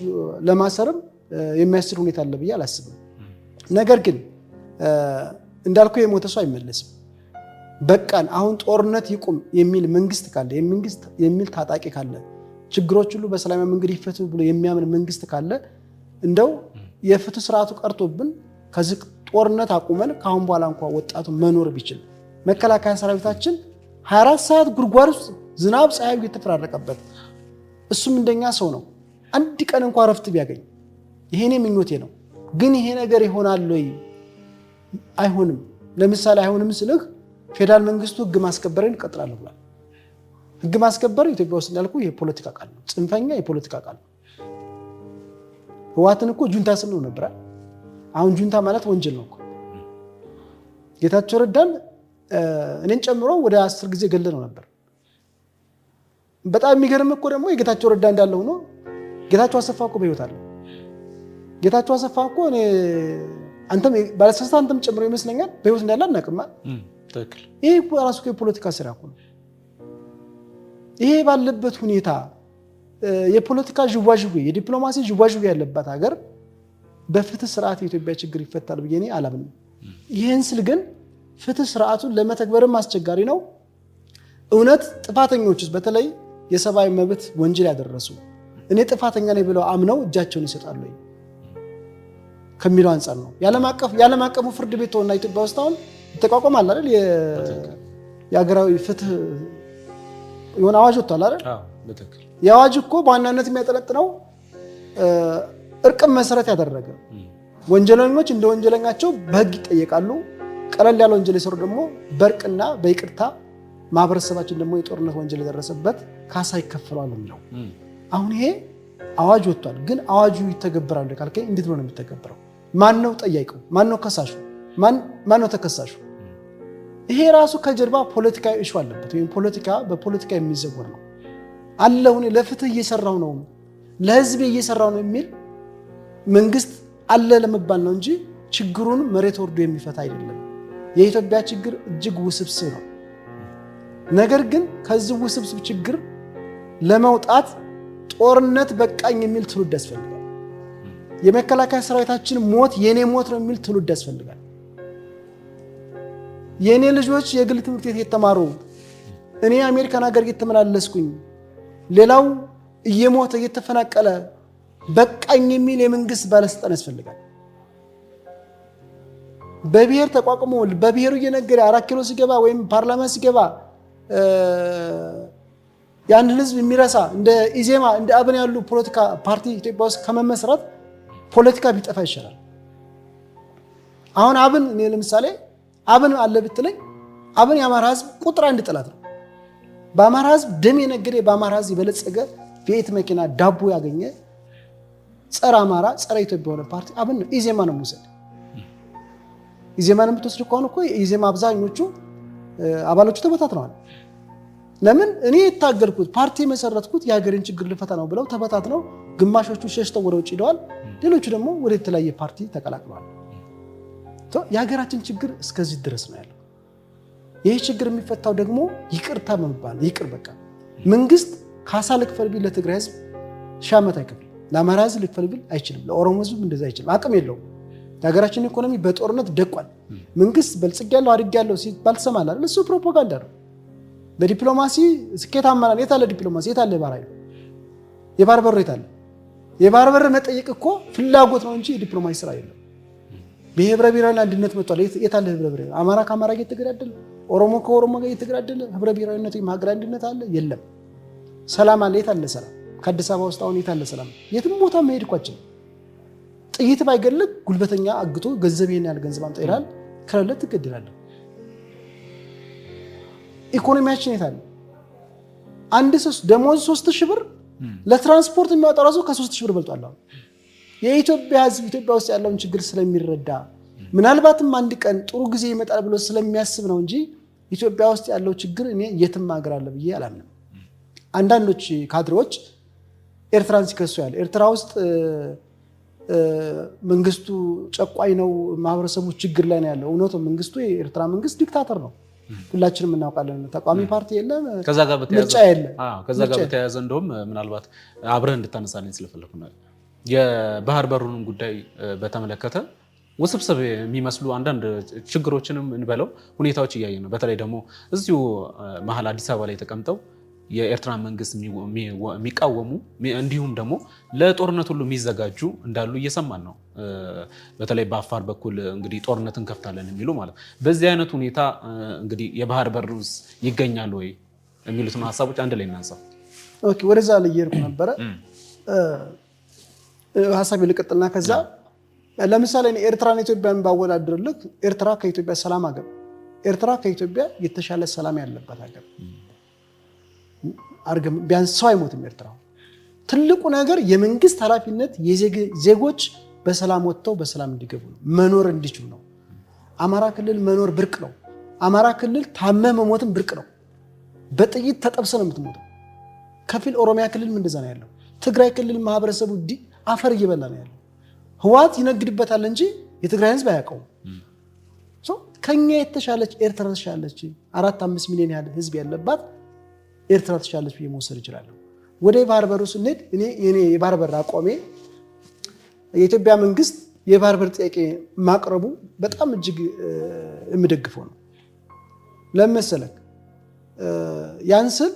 ለማሰርም የሚያስችል ሁኔታ አለ ብዬ አላስብም። ነገር ግን እንዳልኩ የሞተ ሰው አይመለስም። በቃን አሁን ጦርነት ይቁም የሚል መንግስት ካለ የሚል ታጣቂ ካለ ችግሮች ሁሉ በሰላማዊ መንገድ ይፈቱ ብሎ የሚያምን መንግስት ካለ እንደው የፍትህ ስርዓቱ ቀርቶብን ከዚህ ጦርነት አቁመን ካሁን በኋላ እንኳን ወጣቱ መኖር ቢችል መከላከያ ሰራዊታችን 24 ሰዓት ጉድጓድ ውስጥ ዝናብ ፀሐይ እየተፈራረቀበት እሱም እንደኛ ሰው ነው። አንድ ቀን እንኳን ረፍት ቢያገኝ ይሄኔ ምኞቴ ነው። ግን ይሄ ነገር ይሆናል ወይ? አይሆንም። ለምሳሌ አይሆንም ስልህ ፌዴራል መንግስቱ ህግ ማስከበርን ይቀጥላል ብሏል። ህግ ማስከበር ኢትዮጵያ ውስጥ እንዳልኩ የፖለቲካ ቃል ነው። ጽንፈኛ የፖለቲካ ቃል ነው። ህወሓትን እኮ ጁንታ ስንለው ነበር። አሁን ጁንታ ማለት ወንጀል ነው እኮ። ጌታቸው ረዳን እኔን ጨምሮ ወደ 10 ጊዜ ገለነው ነበር። በጣም የሚገርም እኮ ደግሞ የጌታቸው ረዳ እንዳለው ነው። ጌታቸው አሰፋ እኮ በህይወት አለ። ጌታቸው አሰፋ እኮ እኔ አንተም ባለስልጣን አንተም ጨምሮ ይመስለኛል በህይወት እንዳለ አናውቅም። ትክክል። ይሄ እኮ ራሱ የፖለቲካ ስራ እኮ ነው። ይሄ ባለበት ሁኔታ የፖለቲካ ዥዋዥዌ የዲፕሎማሲ ዥዋዥዌ ያለባት ሀገር በፍትህ ስርዓት የኢትዮጵያ ችግር ይፈታል ብዬ እኔ አላምንም። ይህን ስል ግን ፍትህ ስርዓቱን ለመተግበርም አስቸጋሪ ነው። እውነት ጥፋተኞች በተለይ የሰብአዊ መብት ወንጀል ያደረሱ እኔ ጥፋተኛ ነኝ ብለው አምነው እጃቸውን ይሰጣሉ ከሚለው አንፃር ነው። የዓለም አቀፉ ፍርድ ቤት ሆና ኢትዮጵያ ውስጥ አሁን ተቋቋማል አይደል? የሀገራዊ ፍትህ የሆነ አዋጅ ወጥቷል አይደል? በትክክል። የአዋጅ እኮ በዋናነት የሚያጠነጥነው እርቅም መሰረት ያደረገ ወንጀለኞች እንደ ወንጀለኛቸው በህግ ይጠየቃሉ። ቀለል ያለ ወንጀል የሰሩ ደግሞ በርቅና በይቅርታ ማህበረሰባችን ደግሞ የጦርነት ወንጀል የደረሰበት ካሳ ይከፈላል የሚለው አሁን ይሄ አዋጅ ወጥቷል። ግን አዋጁ ይተገበራል ካልከኝ እንዴት ነው የሚተገበረው? ማን ነው ጠያቂው? ማን ነው ከሳሹ? ማን ነው ተከሳሹ? ይሄ ራሱ ከጀርባ ፖለቲካዊ እሹ አለበት፣ ወይም በፖለቲካ የሚዘወር ነው አለው። እኔ ለፍትህ እየሰራው ነው ለህዝብ እየሰራው ነው የሚል መንግስት አለ ለመባል ነው እንጂ ችግሩን መሬት ወርዶ የሚፈታ አይደለም። የኢትዮጵያ ችግር እጅግ ውስብስብ ነው። ነገር ግን ከዚህ ውስብስብ ችግር ለመውጣት ጦርነት በቃኝ የሚል ትውልድ ያስፈልጋል። የመከላከያ ሰራዊታችን ሞት የኔ ሞት ነው የሚል ትውልድ ያስፈልጋል። የኔ ልጆች የግል ትምህርት ቤት የተማሩ እኔ አሜሪካን ሀገር እየተመላለስኩኝ ሌላው እየሞተ እየተፈናቀለ በቃኝ የሚል የመንግስት ባለስልጣን ያስፈልጋል። በብሔር ተቋቁሞ በብሔሩ እየነገረ 4 ኪሎ ሲገባ ወይም ፓርላማ ሲገባ ያን ህዝብ የሚረሳ እንደ ኢዜማ እንደ አብን ያሉ ፖለቲካ ፓርቲ ኢትዮጵያ ውስጥ ከመመስረት ፖለቲካ ቢጠፋ ይሻላል። አሁን አብን እኔ ለምሳሌ አብን አለ ብትለኝ አብን የአማራ ህዝብ ቁጥር 1 ጠላት ነው። በአማራ ህዝብ ደም የነገደ በአማራ ህዝብ የበለጸገ ቤት መኪና ዳቦ ያገኘ ጸረ አማራ ጸረ ኢትዮጵያ የሆነ ፓርቲ አብን ነው። ኢዜማ ነው መውሰድ። ኢዜማን ብትወስድ ከሆነ እኮ ኢዜማ አብዛኞቹ አባሎቹ ተበታትነዋል። ለምን እኔ የታገልኩት ፓርቲ መሰረትኩት የሀገርን ችግር ልፈታ ነው ብለው ተበታትነው ግማሾቹ ሸሽተው ወደ ውጭ ሄደዋል። ሌሎቹ ደግሞ ወደ የተለያየ ፓርቲ ተቀላቅለዋል። የሀገራችን ችግር እስከዚህ ድረስ ነው ያለው። ይህ ችግር የሚፈታው ደግሞ ይቅርታ በመባል ይቅር በቃ መንግስት ካሳ ልክፈል ቢል ለትግራይ ህዝብ 1000 ዓመት አይከፍልም። ለአማራ ህዝብ ልክፈል ቢል አይችልም። ለኦሮሞ ህዝብ እንደዛ አይችልም። አቅም የለውም። የሀገራችን ኢኮኖሚ በጦርነት ደቋል። መንግስት በልጽጌያለሁ አድጌያለሁ ሲባል ትሰማለህ አይደል? እሱ ፕሮፓጋንዳ ነው። በዲፕሎማሲ ስኬታማ ነን። የት አለ ዲፕሎማሲ? የት አለ ባህር ኃይል? የባህር በር የት አለ? የባህር በር መጠየቅ እኮ ፍላጎት ነው እንጂ የዲፕሎማሲ ስራ የለም። በህብረ ብሔራዊ አንድነት መጥቷል። የት አለ ህብረ ብሔራዊ? አማራ ከአማራ ጋር እየተገዳደለ፣ ኦሮሞ ከኦሮሞ ጋር እየተገዳደለ ህብረ ብሔራዊነት ወይም ሀገር አንድነት አለ? የለም። ሰላም አለ? የት አለ ሰላም? ከአዲስ አበባ ውስጥ አሁን የት አለ ሰላም? የትም ቦታ መሄድ እኮ አችልም። ጥይት ባይገልግ ጉልበተኛ አግቶ ገንዘብ ይሄን ያህል ገንዘብ አምጣ ይላል። ከሌለ ትገደላለህ። ኢኮኖሚያችን የት አለ? አንድ ሰው ደሞዝ 3000 ብር ለትራንስፖርት የሚያወጣው ራሱ ከ3000 ብር በልጧል። የኢትዮጵያ ህዝብ ኢትዮጵያ ውስጥ ያለውን ችግር ስለሚረዳ ምናልባትም አንድ ቀን ጥሩ ጊዜ ይመጣል ብሎ ስለሚያስብ ነው እንጂ ኢትዮጵያ ውስጥ ያለው ችግር እኔ የትም ሀገር አለ ብዬ አላምንም። አንዳንዶች ካድሬዎች ኤርትራን ሲከሱ ያለ ኤርትራ ውስጥ መንግስቱ ጨቋኝ ነው፣ ማህበረሰቡ ችግር ላይ ነው ያለው። እውነቱ መንግስቱ የኤርትራ መንግስት ዲክታተር ነው። ሁላችንም እናውቃለን። ተቋሚ ፓርቲ የለም፣ ምርጫ የለም። ከዛ ጋር በተያያዘ እንደውም ምናልባት አብረህ እንድታነሳልኝ ስለፈለኩ ነው የባህር በሩንም ጉዳይ በተመለከተ ውስብስብ የሚመስሉ አንዳንድ ችግሮችንም እንበለው ሁኔታዎች እያየን ነው። በተለይ ደግሞ እዚሁ መሀል አዲስ አበባ ላይ ተቀምጠው የኤርትራ መንግስት የሚቃወሙ እንዲሁም ደግሞ ለጦርነት ሁሉ የሚዘጋጁ እንዳሉ እየሰማን ነው። በተለይ በአፋር በኩል እንግዲህ ጦርነት እንከፍታለን የሚሉ ማለት በዚህ አይነት ሁኔታ እንግዲህ የባህር በር ውስጥ ይገኛል ወይ የሚሉትን ሀሳቦች አንድ ላይ እናንሳ። ኦኬ፣ ወደዛ ላይ እየሄድኩ ነበረ። ሀሳብ ልቀጥልና ከዛ ለምሳሌ ኤርትራና ኢትዮጵያን ባወዳድርልህ ኤርትራ ከኢትዮጵያ ሰላም ሀገር፣ ኤርትራ ከኢትዮጵያ የተሻለ ሰላም ያለበት ሀገር አርገም ቢያንስ ሰው አይሞትም። ኤርትራ ትልቁ ነገር የመንግስት ኃላፊነት የዜጎች በሰላም ወጥተው በሰላም እንዲገቡ ነው፣ መኖር እንዲችሉ ነው። አማራ ክልል መኖር ብርቅ ነው። አማራ ክልል ታመ መሞትም ብርቅ ነው። በጥይት ተጠብሰ ነው የምትሞተው። ከፊል ኦሮሚያ ክልል እንደዛ ነው ያለው። ትግራይ ክልል ማህበረሰቡ አፈር እየበላ ነው ያለው። ህወሓት ይነግድበታል እንጂ የትግራይ ህዝብ አያውቀውም። ከኛ የተሻለች ኤርትራ ተሻለች። 4-5 ሚሊዮን ያህል ህዝብ ያለባት ኤርትራ ተሻለች ብዬ መውሰድ እችላለሁ። ወደ የባህር በሩ ስንሄድ እኔ የባህር በር አቋሜ የኢትዮጵያ መንግስት የባህር በር ጥያቄ ማቅረቡ በጣም እጅግ የምደግፈው ነው። ለምን መሰለህ? ያን ስል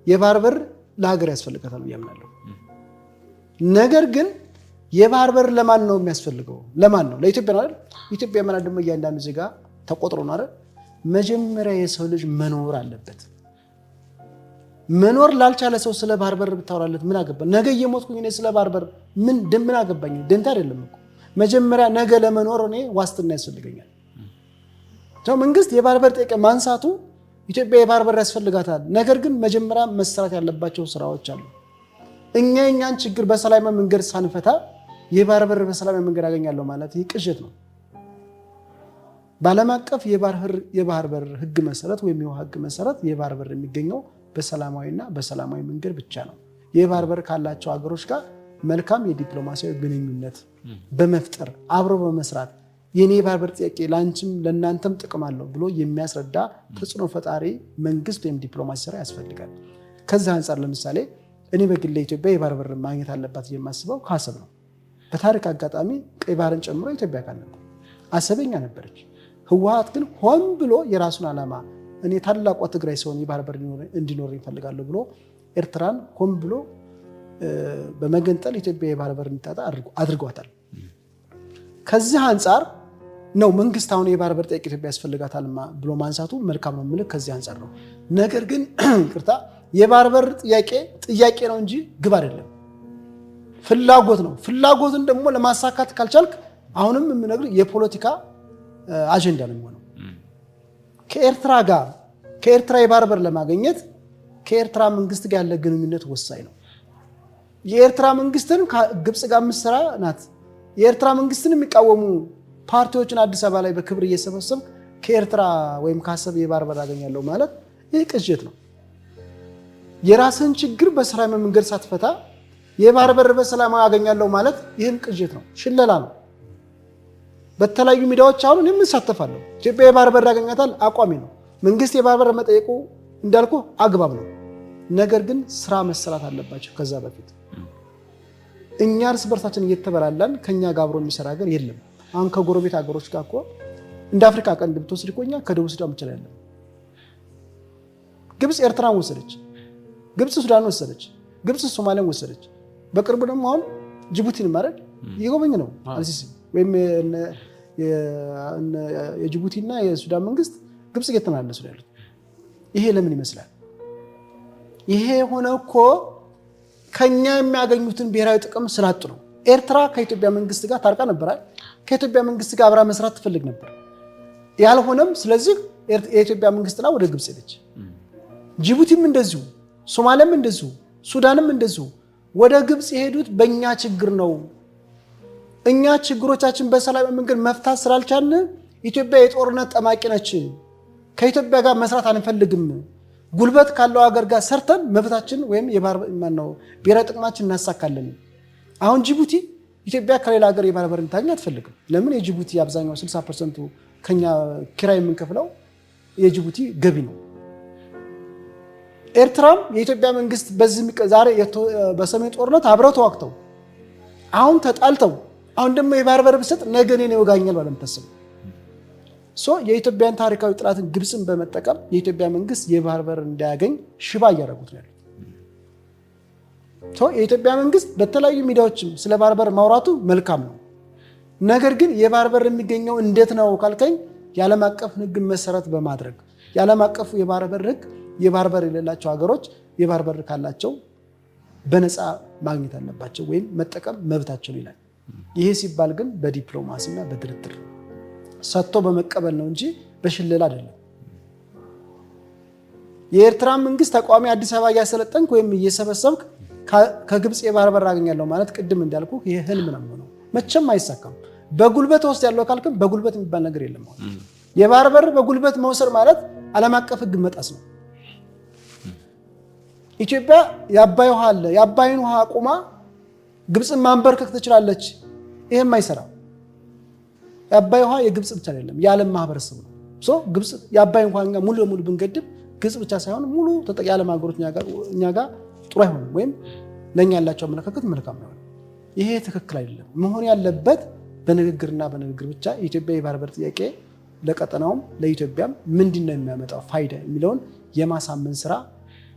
የባህር በር ለሀገር ያስፈልጋታል ብዬ አምናለሁ። ነገር ግን የባህር በር ለማን ነው የሚያስፈልገው? ለማን ነው? ለኢትዮጵያ ነው አይደል? ኢትዮጵያ ማለት ደግሞ እያንዳንዱ ዜጋ ተቆጥሮ ነው አይደል? መጀመሪያ የሰው ልጅ መኖር አለበት። መኖር ላልቻለ ሰው ስለ ባህር በር ብታወራለት ምን አገባኝ? ነገ እየሞትኩኝ እኔ ስለ ባህር በር ምን አገባኝ? ደንታ አይደለም እኮ። መጀመሪያ ነገ ለመኖር እኔ ዋስትና ያስፈልገኛል። መንግስት የባህር በር ጥያቄ ማንሳቱ ኢትዮጵያ የባህር በር ያስፈልጋታል። ነገር ግን መጀመሪያ መሰራት ያለባቸው ስራዎች አሉ። እኛ የኛን ችግር በሰላማዊ መንገድ ሳንፈታ የባህር በር በሰላማዊ መንገድ አገኛለሁ ማለት ይህ ቅዠት ነው። በዓለም አቀፍ የባህር በር ህግ መሰረት ወይም የውሃ ህግ መሰረት የባህር በር የሚገኘው በሰላማዊና በሰላማዊ መንገድ ብቻ ነው። የባህር በር ካላቸው ሀገሮች ጋር መልካም የዲፕሎማሲያዊ ግንኙነት በመፍጠር አብሮ በመስራት የኔ የባህር በር ጥያቄ ለአንቺም ለእናንተም ጥቅም አለው ብሎ የሚያስረዳ ተጽዕኖ ፈጣሪ መንግስት ወይም ዲፕሎማሲ ስራ ያስፈልጋል። ከዚህ አንጻር ለምሳሌ እኔ በግሌ ኢትዮጵያ የባህር በር ማግኘት አለባት የማስበው ከአሰብ ነው። በታሪክ አጋጣሚ ቀይ ባህርን ጨምሮ ኢትዮጵያ ካለ አሰበኛ ነበረች። ህወሓት ግን ሆን ብሎ የራሱን ዓላማ እኔ ታላቋ ትግራይ ሲሆን የባህር በር እንዲኖር ይፈልጋሉ ብሎ ኤርትራን ሆን ብሎ በመገንጠል ኢትዮጵያ የባህር በር እንድታጣ አድርጓታል። ከዚህ አንጻር ነው መንግስት አሁን የባህር በር ጥያቄ ኢትዮጵያ ያስፈልጋታል ብሎ ማንሳቱ መልካም ነው የምልህ ከዚህ አንጻር ነው። ነገር ግን ይቅርታ የባህር በር ጥያቄ ነው እንጂ ግብ አይደለም፣ ፍላጎት ነው። ፍላጎትን ደግሞ ለማሳካት ካልቻልክ አሁንም የምነግርህ የፖለቲካ አጀንዳ ነው የሚሆነው። ከኤርትራ የባህር በር ለማግኘት ከኤርትራ መንግስት ጋር ያለ ግንኙነት ወሳኝ ነው። የኤርትራ መንግስትን ግብጽ ጋር ምሰራ ናት። የኤርትራ መንግስትን የሚቃወሙ ፓርቲዎችን አዲስ አበባ ላይ በክብር እየሰበሰብ ከኤርትራ ወይም ከአሰብ የባህር በር አገኛለሁ ማለት ይህ ቅዠት ነው። የራስን ችግር በሰላማዊ መንገድ ሳትፈታ የባህር በር በሰላማዊ አገኛለሁ ማለት ይህም ቅዠት ነው፣ ሽለላ ነው። በተለያዩ ሚዲያዎች አሁን እኔም እሳተፋለሁ። ኢትዮጵያ የባህር በር ያገኛታል አቋሚ ነው። መንግስት የባህር በር መጠየቁ እንዳልኩ አግባብ ነው። ነገር ግን ስራ መሰራት አለባቸው። ከዛ በፊት እኛ እርስ በርሳችን እየተበላላን ከኛ ጋር አብሮ የሚሰራ ሀገር የለም። አሁን ከጎረቤት ሀገሮች ጋር እኮ እንደ አፍሪካ ቀንድ ብትወስድ እኮ እኛ ከደቡብ ሱዳን ብቻ ያለን። ግብጽ ኤርትራን ወሰደች፣ ግብጽ ሱዳን ወሰደች፣ ግብጽ ሶማሊያን ወሰደች። በቅርቡ ደግሞ አሁን ጅቡቲን ማድረግ እየጎበኝ ነው አልሲሲ ወይም የጅቡቲና የሱዳን መንግስት ግብጽ እየተመላለሱ ያሉት። ይሄ ለምን ይመስላል? ይሄ የሆነ እኮ ከኛ የሚያገኙትን ብሔራዊ ጥቅም ስላጡ ነው። ኤርትራ ከኢትዮጵያ መንግስት ጋር ታርቃ ነበር። ከኢትዮጵያ መንግስት ጋር አብራ መስራት ትፈልግ ነበር፣ ያልሆነም። ስለዚህ የኢትዮጵያ መንግስትና ወደ ግብጽ ሄደች። ጅቡቲም እንደዚሁ፣ ሶማሊያም እንደዚሁ፣ ሱዳንም እንደዚሁ ወደ ግብጽ የሄዱት በእኛ ችግር ነው። እኛ ችግሮቻችን በሰላም መንገድ መፍታት ስላልቻልን ኢትዮጵያ የጦርነት ጠማቂ ነች፣ ከኢትዮጵያ ጋር መስራት አንፈልግም፣ ጉልበት ካለው ሀገር ጋር ሰርተን መብታችን ወይም ብሔራዊ ጥቅማችን እናሳካለን። አሁን ጅቡቲ ኢትዮጵያ ከሌላ ሀገር የባህር በር እንድታገኝ አትፈልግም። ለምን? የጅቡቲ አብዛኛው 60% ከኛ ኪራይ የምንከፍለው የጅቡቲ ገቢ ነው። ኤርትራም የኢትዮጵያ መንግስት ዛሬ በሰሜን ጦርነት አብረው ተዋግተው አሁን ተጣልተው አሁን ደግሞ የባህር በር ብሰጥ ነገ እኔን ይወጋኛል ማለት የምታስበው የኢትዮጵያን ታሪካዊ ጥላትን ግብፅን በመጠቀም የኢትዮጵያ መንግስት የባህር በር እንዳያገኝ ሽባ እያደረጉት ነው ያሉት። የኢትዮጵያ መንግስት በተለያዩ ሚዲያዎችም ስለ ባህር በር ማውራቱ መልካም ነው። ነገር ግን የባህር በር የሚገኘው እንዴት ነው ካልከኝ የዓለም አቀፍ ሕግ መሰረት በማድረግ የዓለም አቀፉ የባህር በር ሕግ የባህር በር የሌላቸው ሀገሮች የባህር በር ካላቸው በነፃ ማግኘት አለባቸው ወይም መጠቀም መብታቸው ይላል። ይሄ ሲባል ግን በዲፕሎማሲና በድርድር ሰጥቶ በመቀበል ነው እንጂ በሽለላ አይደለም። የኤርትራ መንግስት ተቋሚ አዲስ አበባ እያሰለጠንክ ወይም እየሰበሰብክ ከግብጽ የባህር በር አገኛለሁ ማለት ቅድም እንዳልኩ ይሄ ህልም ነው፣ መቼም አይሳካም። በጉልበት ውስጥ ያለው ካልክም በጉልበት የሚባል ነገር የለም። የባህር በር በጉልበት መውሰድ ማለት ዓለም አቀፍ ህግ መጣስ ነው። ኢትዮጵያ የአባይ ውሃ አለ፣ የአባይን ውሃ አቁማ ግብጽን ማንበርከክ ትችላለች። ይሄም አይሰራም። የአባይ ውሃ የግብጽ ብቻ አይደለም፣ የዓለም ማህበረሰብ ነው። ግብጽ የአባይን ውሃ ሙሉ ለሙሉ ብንገድብ ግብጽ ብቻ ሳይሆን ሙሉ ተጠቂ የዓለም ሀገሮች እኛ ጋር ጥሩ አይሆንም፣ ወይም ለእኛ ያላቸው አመለካከት መልካም ነው። ይሄ ትክክል አይደለም። መሆን ያለበት በንግግርና በንግግር ብቻ የኢትዮጵያ የባህር በር ጥያቄ ለቀጠናውም ለኢትዮጵያም ምንድን ነው የሚያመጣው ፋይዳ የሚለውን የማሳመን ስራ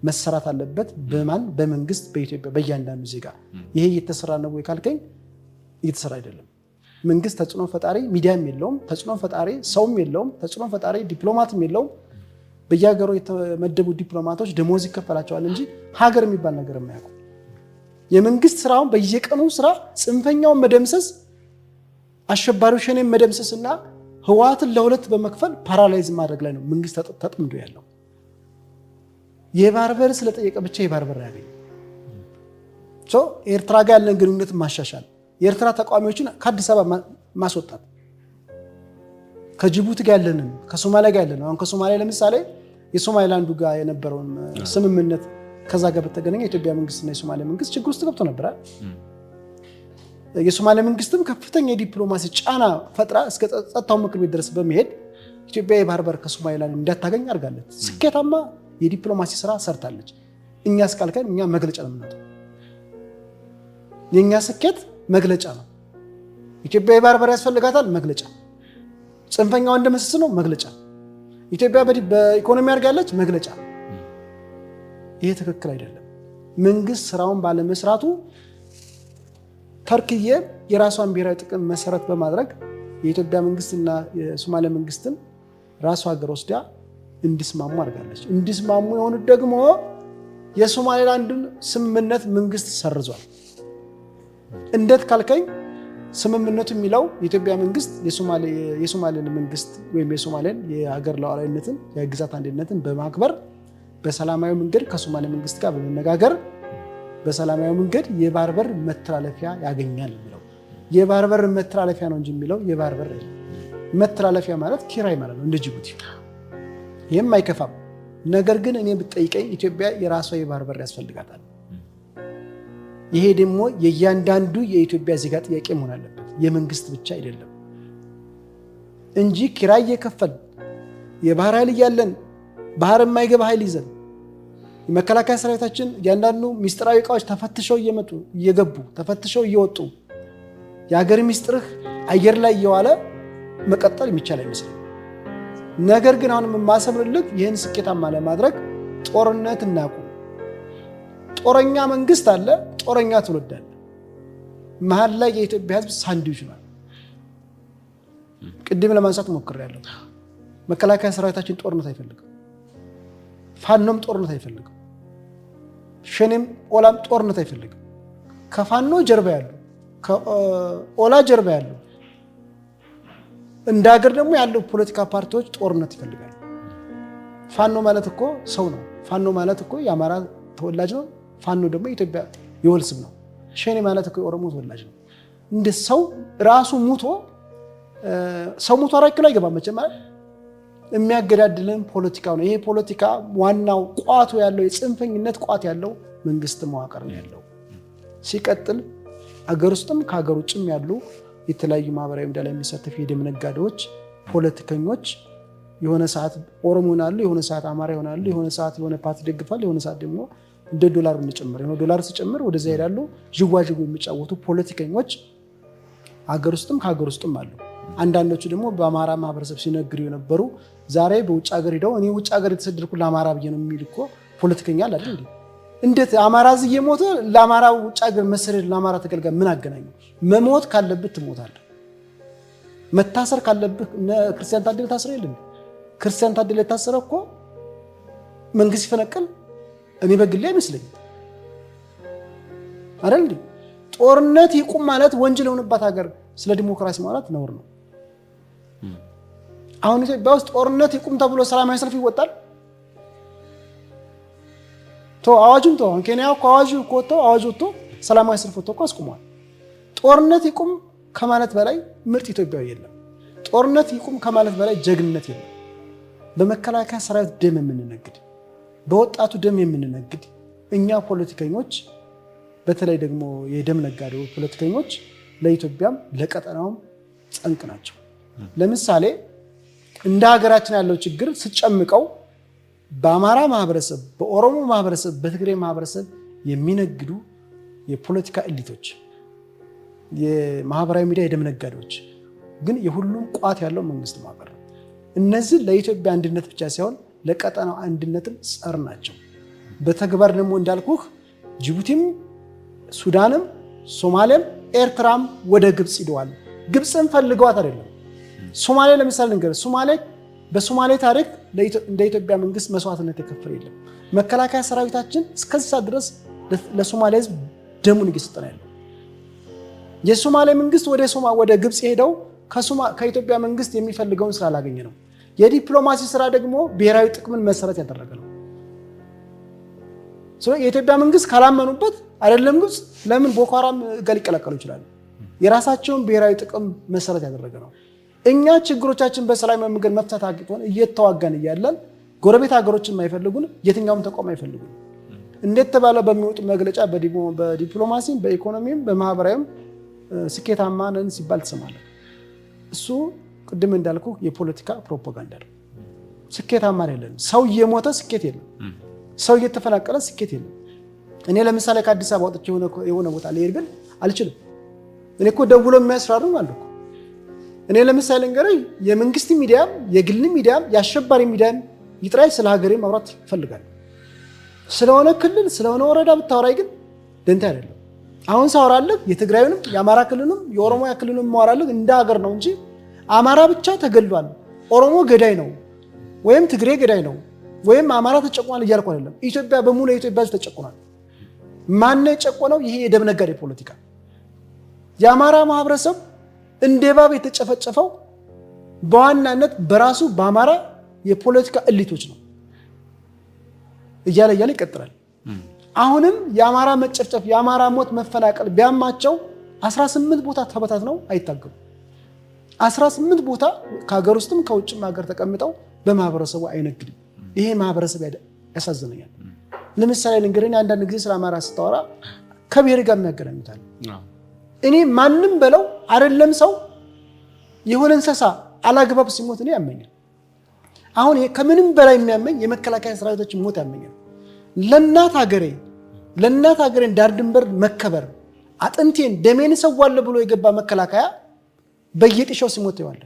መሰራት አለበት። በማን? በመንግስት፣ በኢትዮጵያ በእያንዳንዱ ዜጋ። ይሄ እየተሰራ ነው ወይ ካልከኝ እየተሰራ አይደለም። መንግስት ተጽዕኖ ፈጣሪ ሚዲያም የለውም፣ ተጽዕኖ ፈጣሪ ሰውም የለውም፣ ተጽዕኖ ፈጣሪ ዲፕሎማትም የለውም። በየሀገሩ የተመደቡ ዲፕሎማቶች ደሞዝ ይከፈላቸዋል እንጂ ሀገር የሚባል ነገር የማያውቁ። የመንግስት ስራውን በየቀኑ ስራ ጽንፈኛውን መደምሰስ፣ አሸባሪው ሸኔን መደምሰስና ህወሓትን ለሁለት በመክፈል ፓራላይዝ ማድረግ ላይ ነው መንግስት ተጠምዶ ያለው። የባህር በር ስለጠየቀ ብቻ የባህር በር ያገኝ ኤርትራ ጋር ያለን ግንኙነት ማሻሻል፣ የኤርትራ ተቃዋሚዎችን ከአዲስ አበባ ማስወጣት፣ ከጅቡቲ ጋር ያለንን ከሶማሊያ ጋር ያለንን አሁን ከሶማሊያ ለምሳሌ የሶማሊላንዱ ጋር የነበረውን ስምምነት ከዛ ጋር በተገናኘ የኢትዮጵያ መንግስትና የሶማሊያ መንግስት ችግር ውስጥ ገብቶ ነበር። የሶማሊያ መንግስትም ከፍተኛ የዲፕሎማሲ ጫና ፈጥራ እስከ ጸጥታው ምክር ቤት ድረስ በመሄድ ኢትዮጵያ የባህር በር ከሶማሊላንድ እንዳታገኝ አድርጋለች። ስኬታማ የዲፕሎማሲ ስራ ሰርታለች። እኛ እስካልከን እኛ መግለጫ ነው የምናወጣው። የኛ ስኬት መግለጫ ነው። ኢትዮጵያ የባህር በር ያስፈልጋታል መግለጫ፣ ጽንፈኛው እንደመስስ ነው መግለጫ፣ ኢትዮጵያ በኢኮኖሚ አድርጋለች መግለጫ። ይሄ ትክክል አይደለም። መንግስት ስራውን ባለመስራቱ ተርክዬ የራሷን ብሔራዊ ጥቅም መሰረት በማድረግ የኢትዮጵያ መንግስትና የሶማሊያ መንግስትን ራሷ ሀገር ወስዳ እንዲስማሙ አድርጋለች። እንዲስማሙ የሆኑት ደግሞ የሶማሌላንድን ስምምነት መንግስት ሰርዟል። እንዴት ካልከኝ ስምምነቱ የሚለው የኢትዮጵያ መንግስት የሶማሌን መንግስት ወይም የሶማሌን የሀገር ሉዓላዊነትን የግዛት አንድነትን በማክበር በሰላማዊ መንገድ ከሶማሌ መንግስት ጋር በመነጋገር በሰላማዊ መንገድ የባህር በር መተላለፊያ ያገኛል የሚለው የባህር በር መተላለፊያ ነው እንጂ የሚለው የባህር በር መተላለፊያ ማለት ኪራይ ማለት ነው እንደ ጅቡቲ። ይህም አይከፋም። ነገር ግን እኔ ብትጠይቀኝ ኢትዮጵያ የራሷ የባህር በር ያስፈልጋታል። ይሄ ደግሞ የእያንዳንዱ የኢትዮጵያ ዜጋ ጥያቄ መሆን አለበት፣ የመንግስት ብቻ አይደለም እንጂ ኪራይ እየከፈል የባህር ኃይል እያለን ባህር የማይገባ ኃይል ይዘን የመከላከያ ሰራዊታችን እያንዳንዱ ሚስጥራዊ እቃዎች ተፈትሸው እየመጡ እየገቡ ተፈትሸው እየወጡ የሀገር ሚስጥርህ አየር ላይ እየዋለ መቀጠል የሚቻል አይመስልም። ነገር ግን አሁንም የማሰምርልህ ይህን ስኬታማ ለማድረግ ጦርነት እናቁም። ጦረኛ መንግስት አለ፣ ጦረኛ ትውልድ አለ። መሀል ላይ የኢትዮጵያ ህዝብ ሳንድዊች ነው። ቅድም ለማንሳት ሞክሬያለሁ። መከላከያ ሰራዊታችን ጦርነት አይፈልግም። ፋኖም ጦርነት አይፈልግም። ሸኔም ኦላም ጦርነት አይፈልግም። ከፋኖ ጀርባ ያሉ ከኦላ ጀርባ ያሉ እንደ ሀገር ደግሞ ያለው ፖለቲካ ፓርቲዎች ጦርነት ይፈልጋሉ። ፋኖ ማለት እኮ ሰው ነው። ፋኖ ማለት እኮ የአማራ ተወላጅ ነው። ፋኖ ደግሞ የኢትዮጵያ የወል ስም ነው። ሸኔ ማለት እኮ የኦሮሞ ተወላጅ ነው። እንደ ሰው ራሱ ሙቶ ሰው ሙቶ አራት ኪሎ አይገባም መቼም ማለት የሚያገዳድልን ፖለቲካ ነው። ይሄ ፖለቲካ ዋናው ቋቱ ያለው የጽንፈኝነት ቋት ያለው መንግስት መዋቅር ነው ያለው። ሲቀጥል አገር ውስጥም ከሀገር ውጭም ያሉ የተለያዩ ማህበራዊ ሚዲያ ላይ የሚሳተፉ የደም ነጋዴዎች፣ ፖለቲከኞች የሆነ ሰዓት ኦሮሞ ይሆናሉ፣ የሆነ ሰዓት አማራ ይሆናሉ፣ የሆነ ሰዓት የሆነ ፓርቲ ደግፋል፣ የሆነ ሰዓት ደግሞ እንደ ዶላር እንጨምር የሆነ ዶላር ሲጨምር ወደዛ ይሄዳሉ። ዥዋዥው የሚጫወቱ ፖለቲከኞች አገር ውስጥም ከሀገር ውስጥም አሉ። አንዳንዶቹ ደግሞ በአማራ ማህበረሰብ ሲነግሩ የነበሩ ዛሬ በውጭ ሀገር ሄደው እኔ ውጭ ሀገር የተሰደድኩ ለአማራ ብዬ ነው የሚል እኮ ፖለቲከኛ አለ አይደል? እንዴት አማራ ዝዬ ሞተ ለአማራ ውጭ ሀገር መሰደድ ለአማራ ተገልጋይ ምን አገናኘው? መሞት ካለብህ ትሞታለህ። መታሰር ካለብህ ክርስቲያን ታደለ ታስረ የለም። ክርስቲያን ታደለ ታሰረ እኮ መንግስት ይፈነቅል እኔ በግሌ አይመስለኝም አይደል? ጦርነት ይቁም ማለት ወንጀል የሆነባት ሀገር ስለ ዲሞክራሲ ማለት ነውር ነው። አሁን ኢትዮጵያ ውስጥ ጦርነት ይቁም ተብሎ ሰላማዊ ሰልፍ ይወጣል። አዋጁም አሁን ኬንያ እኮ አዋጁ ወጥቶ አዋጁ ወጥቶ ሰላማዊ ሰልፍ ወጥቶ እኮ አስቁሟል። ጦርነት ይቁም ከማለት በላይ ምርጥ ኢትዮጵያዊ የለም። ጦርነት ይቁም ከማለት በላይ ጀግንነት የለም። በመከላከያ ሰራዊት ደም የምንነግድ፣ በወጣቱ ደም የምንነግድ እኛ ፖለቲከኞች፣ በተለይ ደግሞ የደም ነጋዴዎች ፖለቲከኞች ለኢትዮጵያም ለቀጠናውም ጸንቅ ናቸው። ለምሳሌ እንደ ሀገራችን ያለው ችግር ስጨምቀው በአማራ ማህበረሰብ፣ በኦሮሞ ማህበረሰብ፣ በትግሬ ማህበረሰብ የሚነግዱ የፖለቲካ ኤሊቶች፣ የማህበራዊ ሚዲያ የደም ነጋዴዎች ግን የሁሉም ቋት ያለው መንግስት ማህበር ነው። እነዚህ ለኢትዮጵያ አንድነት ብቻ ሳይሆን ለቀጠናው አንድነትም ጸር ናቸው። በተግባር ደግሞ እንዳልኩህ ጅቡቲም፣ ሱዳንም፣ ሶማሌም ኤርትራም ወደ ግብፅ ሂደዋል። ግብፅን ፈልገዋት አይደለም። ሶማሌ ለምሳሌ ነገር ሶማሌ በሶማሌ ታሪክ እንደ ኢትዮጵያ መንግስት መስዋዕትነት የከፈለ የለም። መከላከያ ሰራዊታችን እስከዛ ድረስ ለሶማሌ ህዝብ ደሙን እየሰጠ ነው ያለው። የሶማሌ መንግስት ወደ ግብፅ ሄደው ከኢትዮጵያ መንግስት የሚፈልገውን ስራ አላገኘ ነው። የዲፕሎማሲ ስራ ደግሞ ብሔራዊ ጥቅምን መሰረት ያደረገ ነው። የኢትዮጵያ መንግስት ካላመኑበት አይደለም ግብጽ ለምን ቦኮ ሃራም ጋር ሊቀላቀሉ ይችላሉ? የራሳቸውን ብሔራዊ ጥቅም መሰረት ያደረገ ነው። እኛ ችግሮቻችን በሰላማዊ መንገድ መፍታት አቅቶን እየተዋጋን እያለን ጎረቤት ሀገሮችን የማይፈልጉን የትኛውም ተቋም አይፈልጉን። እንዴት ተባለ በሚወጡ መግለጫ በዲፕሎማሲም በኢኮኖሚም በማህበራዊም ስኬታማ ነን ሲባል ትሰማለህ። እሱ ቅድም እንዳልኩ የፖለቲካ ፕሮፓጋንዳ ነው። ስኬታማ አይደለም። ሰው እየሞተ ስኬት የለም። ሰው እየተፈናቀለ ስኬት የለም። እኔ ለምሳሌ ከአዲስ አበባ ወጥቼ የሆነ ቦታ ልሄድ ግን አልችልም። እኔ እኮ ደውሎ የሚያስፈራሩ አሉ። እኔ ለምሳሌ እንገረኝ የመንግስት ሚዲያም የግል ሚዲያም የአሸባሪ ሚዲያም ይጥራይ ስለ ሀገሬ ማውራት ይፈልጋል። ስለሆነ ክልል ስለሆነ ወረዳ ብታወራይ ግን ደንታ አይደለም። አሁን ሳወራለህ የትግራዩንም የአማራ ክልሉንም የኦሮሚያ ክልሉንም ማወራለህ እንደ ሀገር ነው እንጂ አማራ ብቻ ተገሏል፣ ኦሮሞ ገዳይ ነው ወይም ትግሬ ገዳይ ነው ወይም አማራ ተጨቁኗል እያልኩ አይደለም። ኢትዮጵያ በሙሉ የኢትዮጵያ ሕዝብ ተጨቁኗል። ማን ነው የጨቆነው? ይሄ የደም ነጋዴ ፖለቲካ። የአማራ ማህበረሰብ እንደ እባብ የተጨፈጨፈው በዋናነት በራሱ በአማራ የፖለቲካ እሊቶች ነው። እያለ ይቀጥላል። አሁንም የአማራ መጨፍጨፍ የአማራ ሞት መፈናቀል ቢያማቸው 18 ቦታ ተበታትነው አይታገሉ። 18 ቦታ ከሀገር ውስጥም ከውጭም ሀገር ተቀምጠው በማህበረሰቡ አይነግድም። ይሄ ማህበረሰብ ያሳዝነኛል። ለምሳሌ ልንገርህ፣ አንዳንድ ጊዜ ስለ አማራ ስታወራ ከብሔር ጋር የሚያገናኙታል። እኔ ማንም በለው አይደለም ሰው የሆነ እንስሳ አላግባብ ሲሞት እኔ ያመኛል። አሁን ከምንም በላይ የሚያመኝ የመከላከያ ሰራዊቶችን ሞት ያመኛል። ለእናት ሀገሬን ዳር ድንበር መከበር አጥንቴን ደሜን ሰዋለሁ ብሎ የገባ መከላከያ በየጥሻው ሲሞት ይዋል።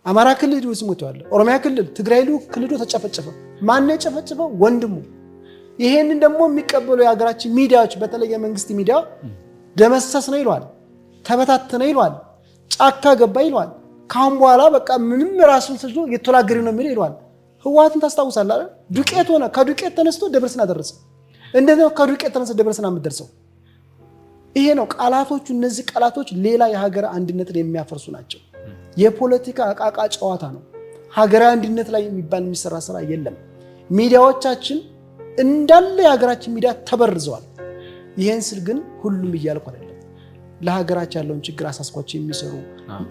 አማራ ክልል ሲሞት ይዋል። ኦሮሚያ ክልል፣ ትግራይ ክልል ተጨፈጨፈ። ማን ነው የጨፈጨፈው? ወንድሙ። ይሄንን ደግሞ የሚቀበሉ የሀገራችን ሚዲያዎች በተለይ የመንግስት ሚዲያ ደመሰስ ነው ይሏል፣ ተበታተነ ይሏል፣ ጫካ ገባ ይሏል። ካሁን በኋላ በቃ ምንም ራሱን ስጆ የተላገሪ ነው የሚል ይሏል። ህወሓትን ታስታውሳለህ አይደል? ዱቄት ሆነ። ከዱቄት ተነስቶ ደብረሲና ደረሰ። እንደዚህ ከዱቄት ተነስቶ ደብረሲና የምትደርሰው ይሄ ነው። ቃላቶቹ እነዚህ ቃላቶች ሌላ የሀገር አንድነትን የሚያፈርሱ ናቸው። የፖለቲካ አቃቃ ጨዋታ ነው። ሀገራዊ አንድነት ላይ የሚባል የሚሰራ ስራ የለም። ሚዲያዎቻችን እንዳለ የሀገራችን ሚዲያ ተበርዘዋል። ይሄን ስል ግን ሁሉም እያልኩ አይደለም። ለሀገራችን ያለውን ችግር አሳስኳቸው የሚሰሩ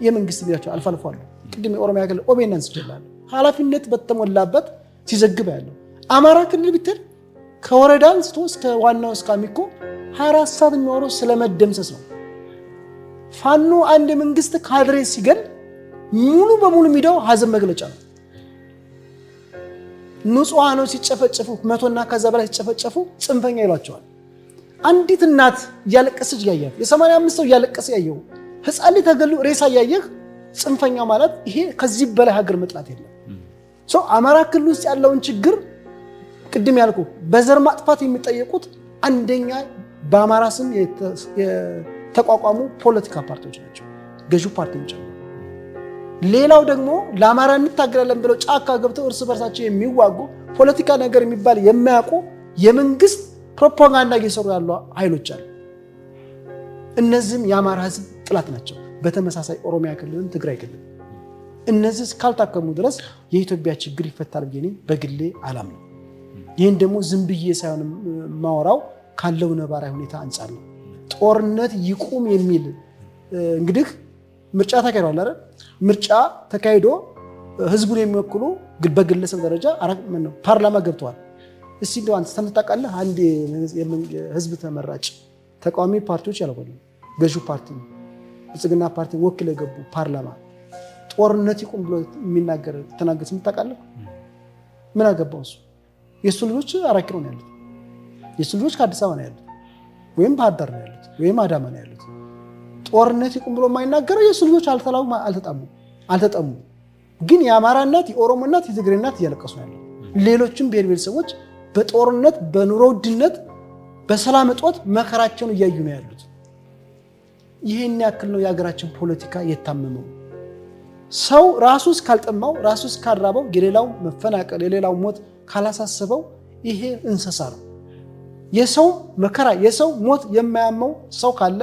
የመንግስት ሚዲያዎች አልፎ አልፎ አሉ። ቅድም የኦሮሚያ ክልል ኦቤን አንስቼልሃለሁ። ኃላፊነት በተሞላበት ሲዘግብ ያለው አማራ ክልል ብትል ከወረዳ አንስቶ እስከ ዋናው እስከ አሚኮ 24 ሰዓት የሚወሩ ስለመደምሰስ ነው። ፋኖ አንድ የመንግስት ካድሬ ሲገል ሙሉ በሙሉ ሚዲያው ሀዘን መግለጫ ነው። ንጹሃኖች ሲጨፈጨፉ 100 እና ከዛ በላይ ሲጨፈጨፉ ጽንፈኛ ይሏቸዋል። አንዲት እናት እያለቀሰች ያያት የ85 ሰው እያለቀሰ ያየው ህፃን ልጅ ተገሉ ሬሳ ያየህ ጽንፈኛ ማለት ይሄ ከዚህ በላይ ሀገር መጥላት የለም። አማራ ክልል ውስጥ ያለውን ችግር ቅድም ያልኩ በዘር ማጥፋት የሚጠየቁት አንደኛ በአማራ ስም የተቋቋሙ ፖለቲካ ፓርቲዎች ናቸው፣ ገዢው ፓርቲን ጨምሮ። ሌላው ደግሞ ለአማራ እንታገላለን ብለው ጫካ ገብተው እርስ በርሳቸው የሚዋጉ ፖለቲካ ነገር የሚባል የማያውቁ የመንግስት ፕሮፓጋንዳ እየሰሩ ያሉ ኃይሎች አሉ። እነዚህም የአማራ ህዝብ ጥላት ናቸው። በተመሳሳይ ኦሮሚያ ክልልም ትግራይ ክልል እነዚህ ካልታከሙ ድረስ የኢትዮጵያ ችግር ይፈታል ብዬ በግሌ አላምነው። ይህን ደግሞ ዝም ብዬ ሳይሆን ማወራው ካለው ነባራዊ ሁኔታ አንጻር ነው። ጦርነት ይቁም የሚል እንግዲህ ምርጫ ተካሂዷል አይደል? ምርጫ ተካሂዶ ህዝቡን የሚወክሉ በግለሰብ ደረጃ ፓርላማ ገብተዋል። እስቲ እንደው አንተ ታውቃለህ? አንድ ህዝብ ተመራጭ ተቃዋሚ ፓርቲዎች ያልሆኑ ገዢው ፓርቲ ብልጽግና ፓርቲ ወክለው የገቡ ፓርላማ ጦርነት ይቁም ብሎ የሚናገር ተናገር ታውቃለህ? ምን አገባው እሱ? የሱ ልጆች 4 ኪሎ ነው ያሉት። የሱ ልጆች ከአዲስ አበባ ነው ያሉት፣ ወይም ባህር ዳር ነው ያሉት፣ ወይም አዳማ ነው ያሉት። ጦርነት ይቁም ብሎ የማይናገረው የሱ ልጆች አልተጠሙ። ግን የአማራ እናት፣ የኦሮሞ እናት፣ የትግሬ እናት እያለቀሱ ነው ያለው። ሌሎችም ብሔር ብሔረሰቦች በጦርነት በኑሮ ውድነት በሰላም እጦት መከራቸውን እያዩ ነው ያሉት። ይህን ያክል ነው የሀገራችን ፖለቲካ የታመመው። ሰው ራሱ እስካልጠማው ራሱ እስካራበው የሌላው መፈናቀል የሌላው ሞት ካላሳሰበው ይሄ እንስሳ ነው። የሰው መከራ የሰው ሞት የማያመው ሰው ካለ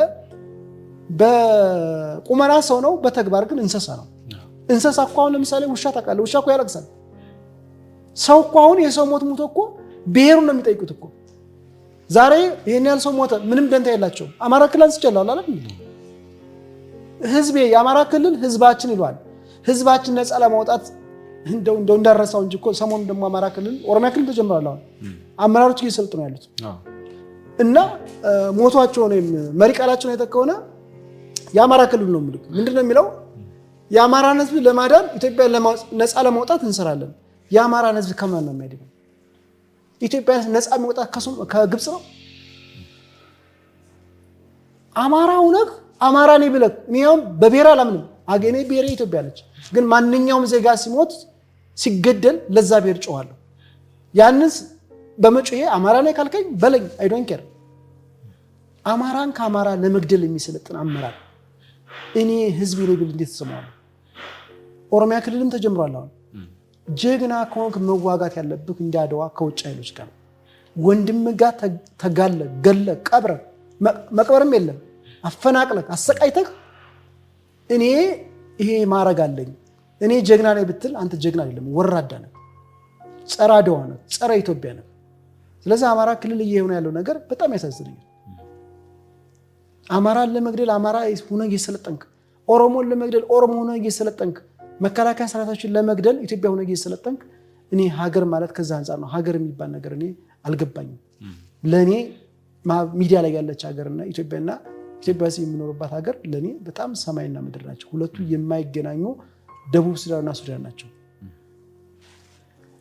በቁመና ሰው ነው፣ በተግባር ግን እንስሳ ነው። እንስሳ እኮ አሁን ለምሳሌ ውሻ ታውቃለህ? ውሻ እኮ ያለቅሳል። ሰው እኮ አሁን የሰው ሞት ሞቶ እኮ ብሔሩን ነው የሚጠይቁት እኮ። ዛሬ ይሄን ያህል ሰው ሞተ፣ ምንም ደንታ የላቸውም። አማራ ክልል አንስቻለሁ አላለም? ህዝቤ የአማራ ክልል ህዝባችን ይሏል። ህዝባችን ነፃ ለማውጣት እንደው እንዳረሳው እንጂ እኮ ሰሞኑን ደግሞ አማራ ክልል ኦሮሚያ ክልል ተጀምሯል። አሁን አመራሮች እየሰለጡ ነው ያሉት እና ሞቷቸው ነው መሪ ቃላቸው ነው ከሆነ የአማራ ክልል ነው ምልክ ምንድነው የሚለው? የአማራን ህዝብ ለማዳን ኢትዮጵያ ነፃ ለማውጣት እንሰራለን። የአማራን ህዝብ ከማን ነው የሚያድነው? ኢትዮጵያ ነፃ የሚወጣት ከግብጽ ነው? አማራው ነህ አማራ ነኝ ብለህ እኔም በብሔር አላምንም። አገኔ ብሔሬ ኢትዮጵያ ነች። ግን ማንኛውም ዜጋ ሲሞት ሲገደል ለዛ ብሔር ጮሃለሁ። ያንስ በመጮሄ አማራ ነኝ ካልከኝ በለኝ፣ አይ ዶንት ኬር። አማራን ከአማራ ለመግደል የሚሰለጥን አመራር እኔ ህዝብ ነኝ ብል እንዴት ተሰማዋለሁ? ኦሮሚያ ክልልም ተጀምሯል። አሁን ጀግና ከሆንክ መዋጋት ያለብህ እንደ አድዋ ከውጭ ኃይሎች ጋር ወንድም ጋር ተጋለ ገለ ቀብረ መቅበርም የለም አፈናቅለህ አሰቃይተህ እኔ ይሄ ማረግ አለኝ እኔ ጀግና ነኝ ብትል አንተ ጀግና አይደለም፣ ወራዳ ነህ፣ ጸረ አድዋ ነህ፣ ጸረ ኢትዮጵያ ነህ። ስለዚህ አማራ ክልል እየሆነ ያለው ነገር በጣም ያሳዝነኛል። አማራን ለመግደል አማራ ሆነ እየሰለጠንክ፣ ኦሮሞን ለመግደል ኦሮሞ ሆነ እየሰለጠንክ፣ መከላከያ ሰራዊቶችን ለመግደል ኢትዮጵያ ሆነ እየሰለጠንክ፣ እኔ ሀገር ማለት ከዛ አንፃር ነው። ሀገር የሚባል ነገር እኔ አልገባኝም። ለኔ ሚዲያ ላይ ያለች ሀገርና ኢትዮጵያና ኢትዮጵያ የሚኖርባት ሀገር ለኔ በጣም ሰማይና ምድር ናቸው። ሁለቱ የማይገናኙ ደቡብ ሱዳንና ሱዳን ናቸው።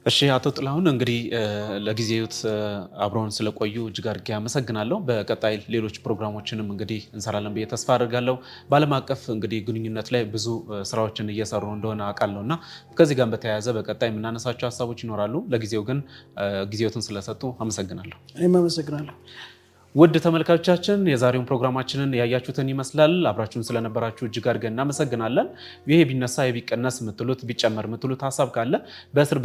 እሺ አቶ ጥላሁን እንግዲህ ለጊዜውት አብረውን ስለቆዩ እጅግ አድርጌ አመሰግናለሁ። በቀጣይ ሌሎች ፕሮግራሞችንም እንግዲህ እንሰራለን ብዬ ተስፋ አድርጋለሁ። በዓለም አቀፍ እንግዲህ ግንኙነት ላይ ብዙ ስራዎችን እየሰሩ እንደሆነ አውቃለሁና ከዚህ ጋር በተያያዘ በቀጣይ የምናነሳቸው ሀሳቦች ይኖራሉ። ለጊዜው ግን ጊዜውትን ስለሰጡ አመሰግናለሁ። እኔም አመሰግናለሁ። ውድ ተመልካቾቻችን የዛሬውን ፕሮግራማችንን ያያችሁትን ይመስላል። አብራችሁን ስለነበራችሁ እጅግ አድርገን እናመሰግናለን። ይሄ ቢነሳ ቢቀነስ የምትሉት ቢጨመር የምትሉት ሀሳብ ካለ በስር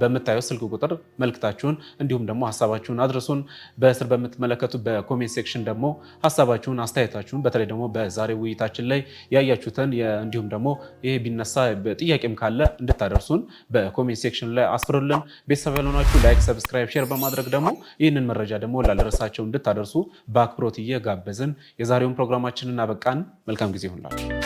በምታዩት ስልክ ቁጥር መልክታችሁን እንዲሁም ደግሞ ሀሳባችሁን አድርሱን። በስር በምትመለከቱት በኮሜንት ሴክሽን ደግሞ ሀሳባችሁን፣ አስተያየታችሁን በተለይ ደግሞ በዛሬው ውይይታችን ላይ ያያችሁትን እንዲሁም ደግሞ ይሄ ቢነሳ ጥያቄም ካለ እንድታደርሱን በኮሜንት ሴክሽን ላይ አስፍሩልን። ቤተሰብ ያልሆናችሁ ላይክ፣ ሰብስክራይብ፣ ሼር በማድረግ ደግሞ ይህንን መረጃ ደግሞ ላለረሳቸው እንድታደርሱ በአክብሮት እየጋበዝን የዛሬውን ፕሮግራማችንን አበቃን። መልካም ጊዜ ይሁንላችሁ።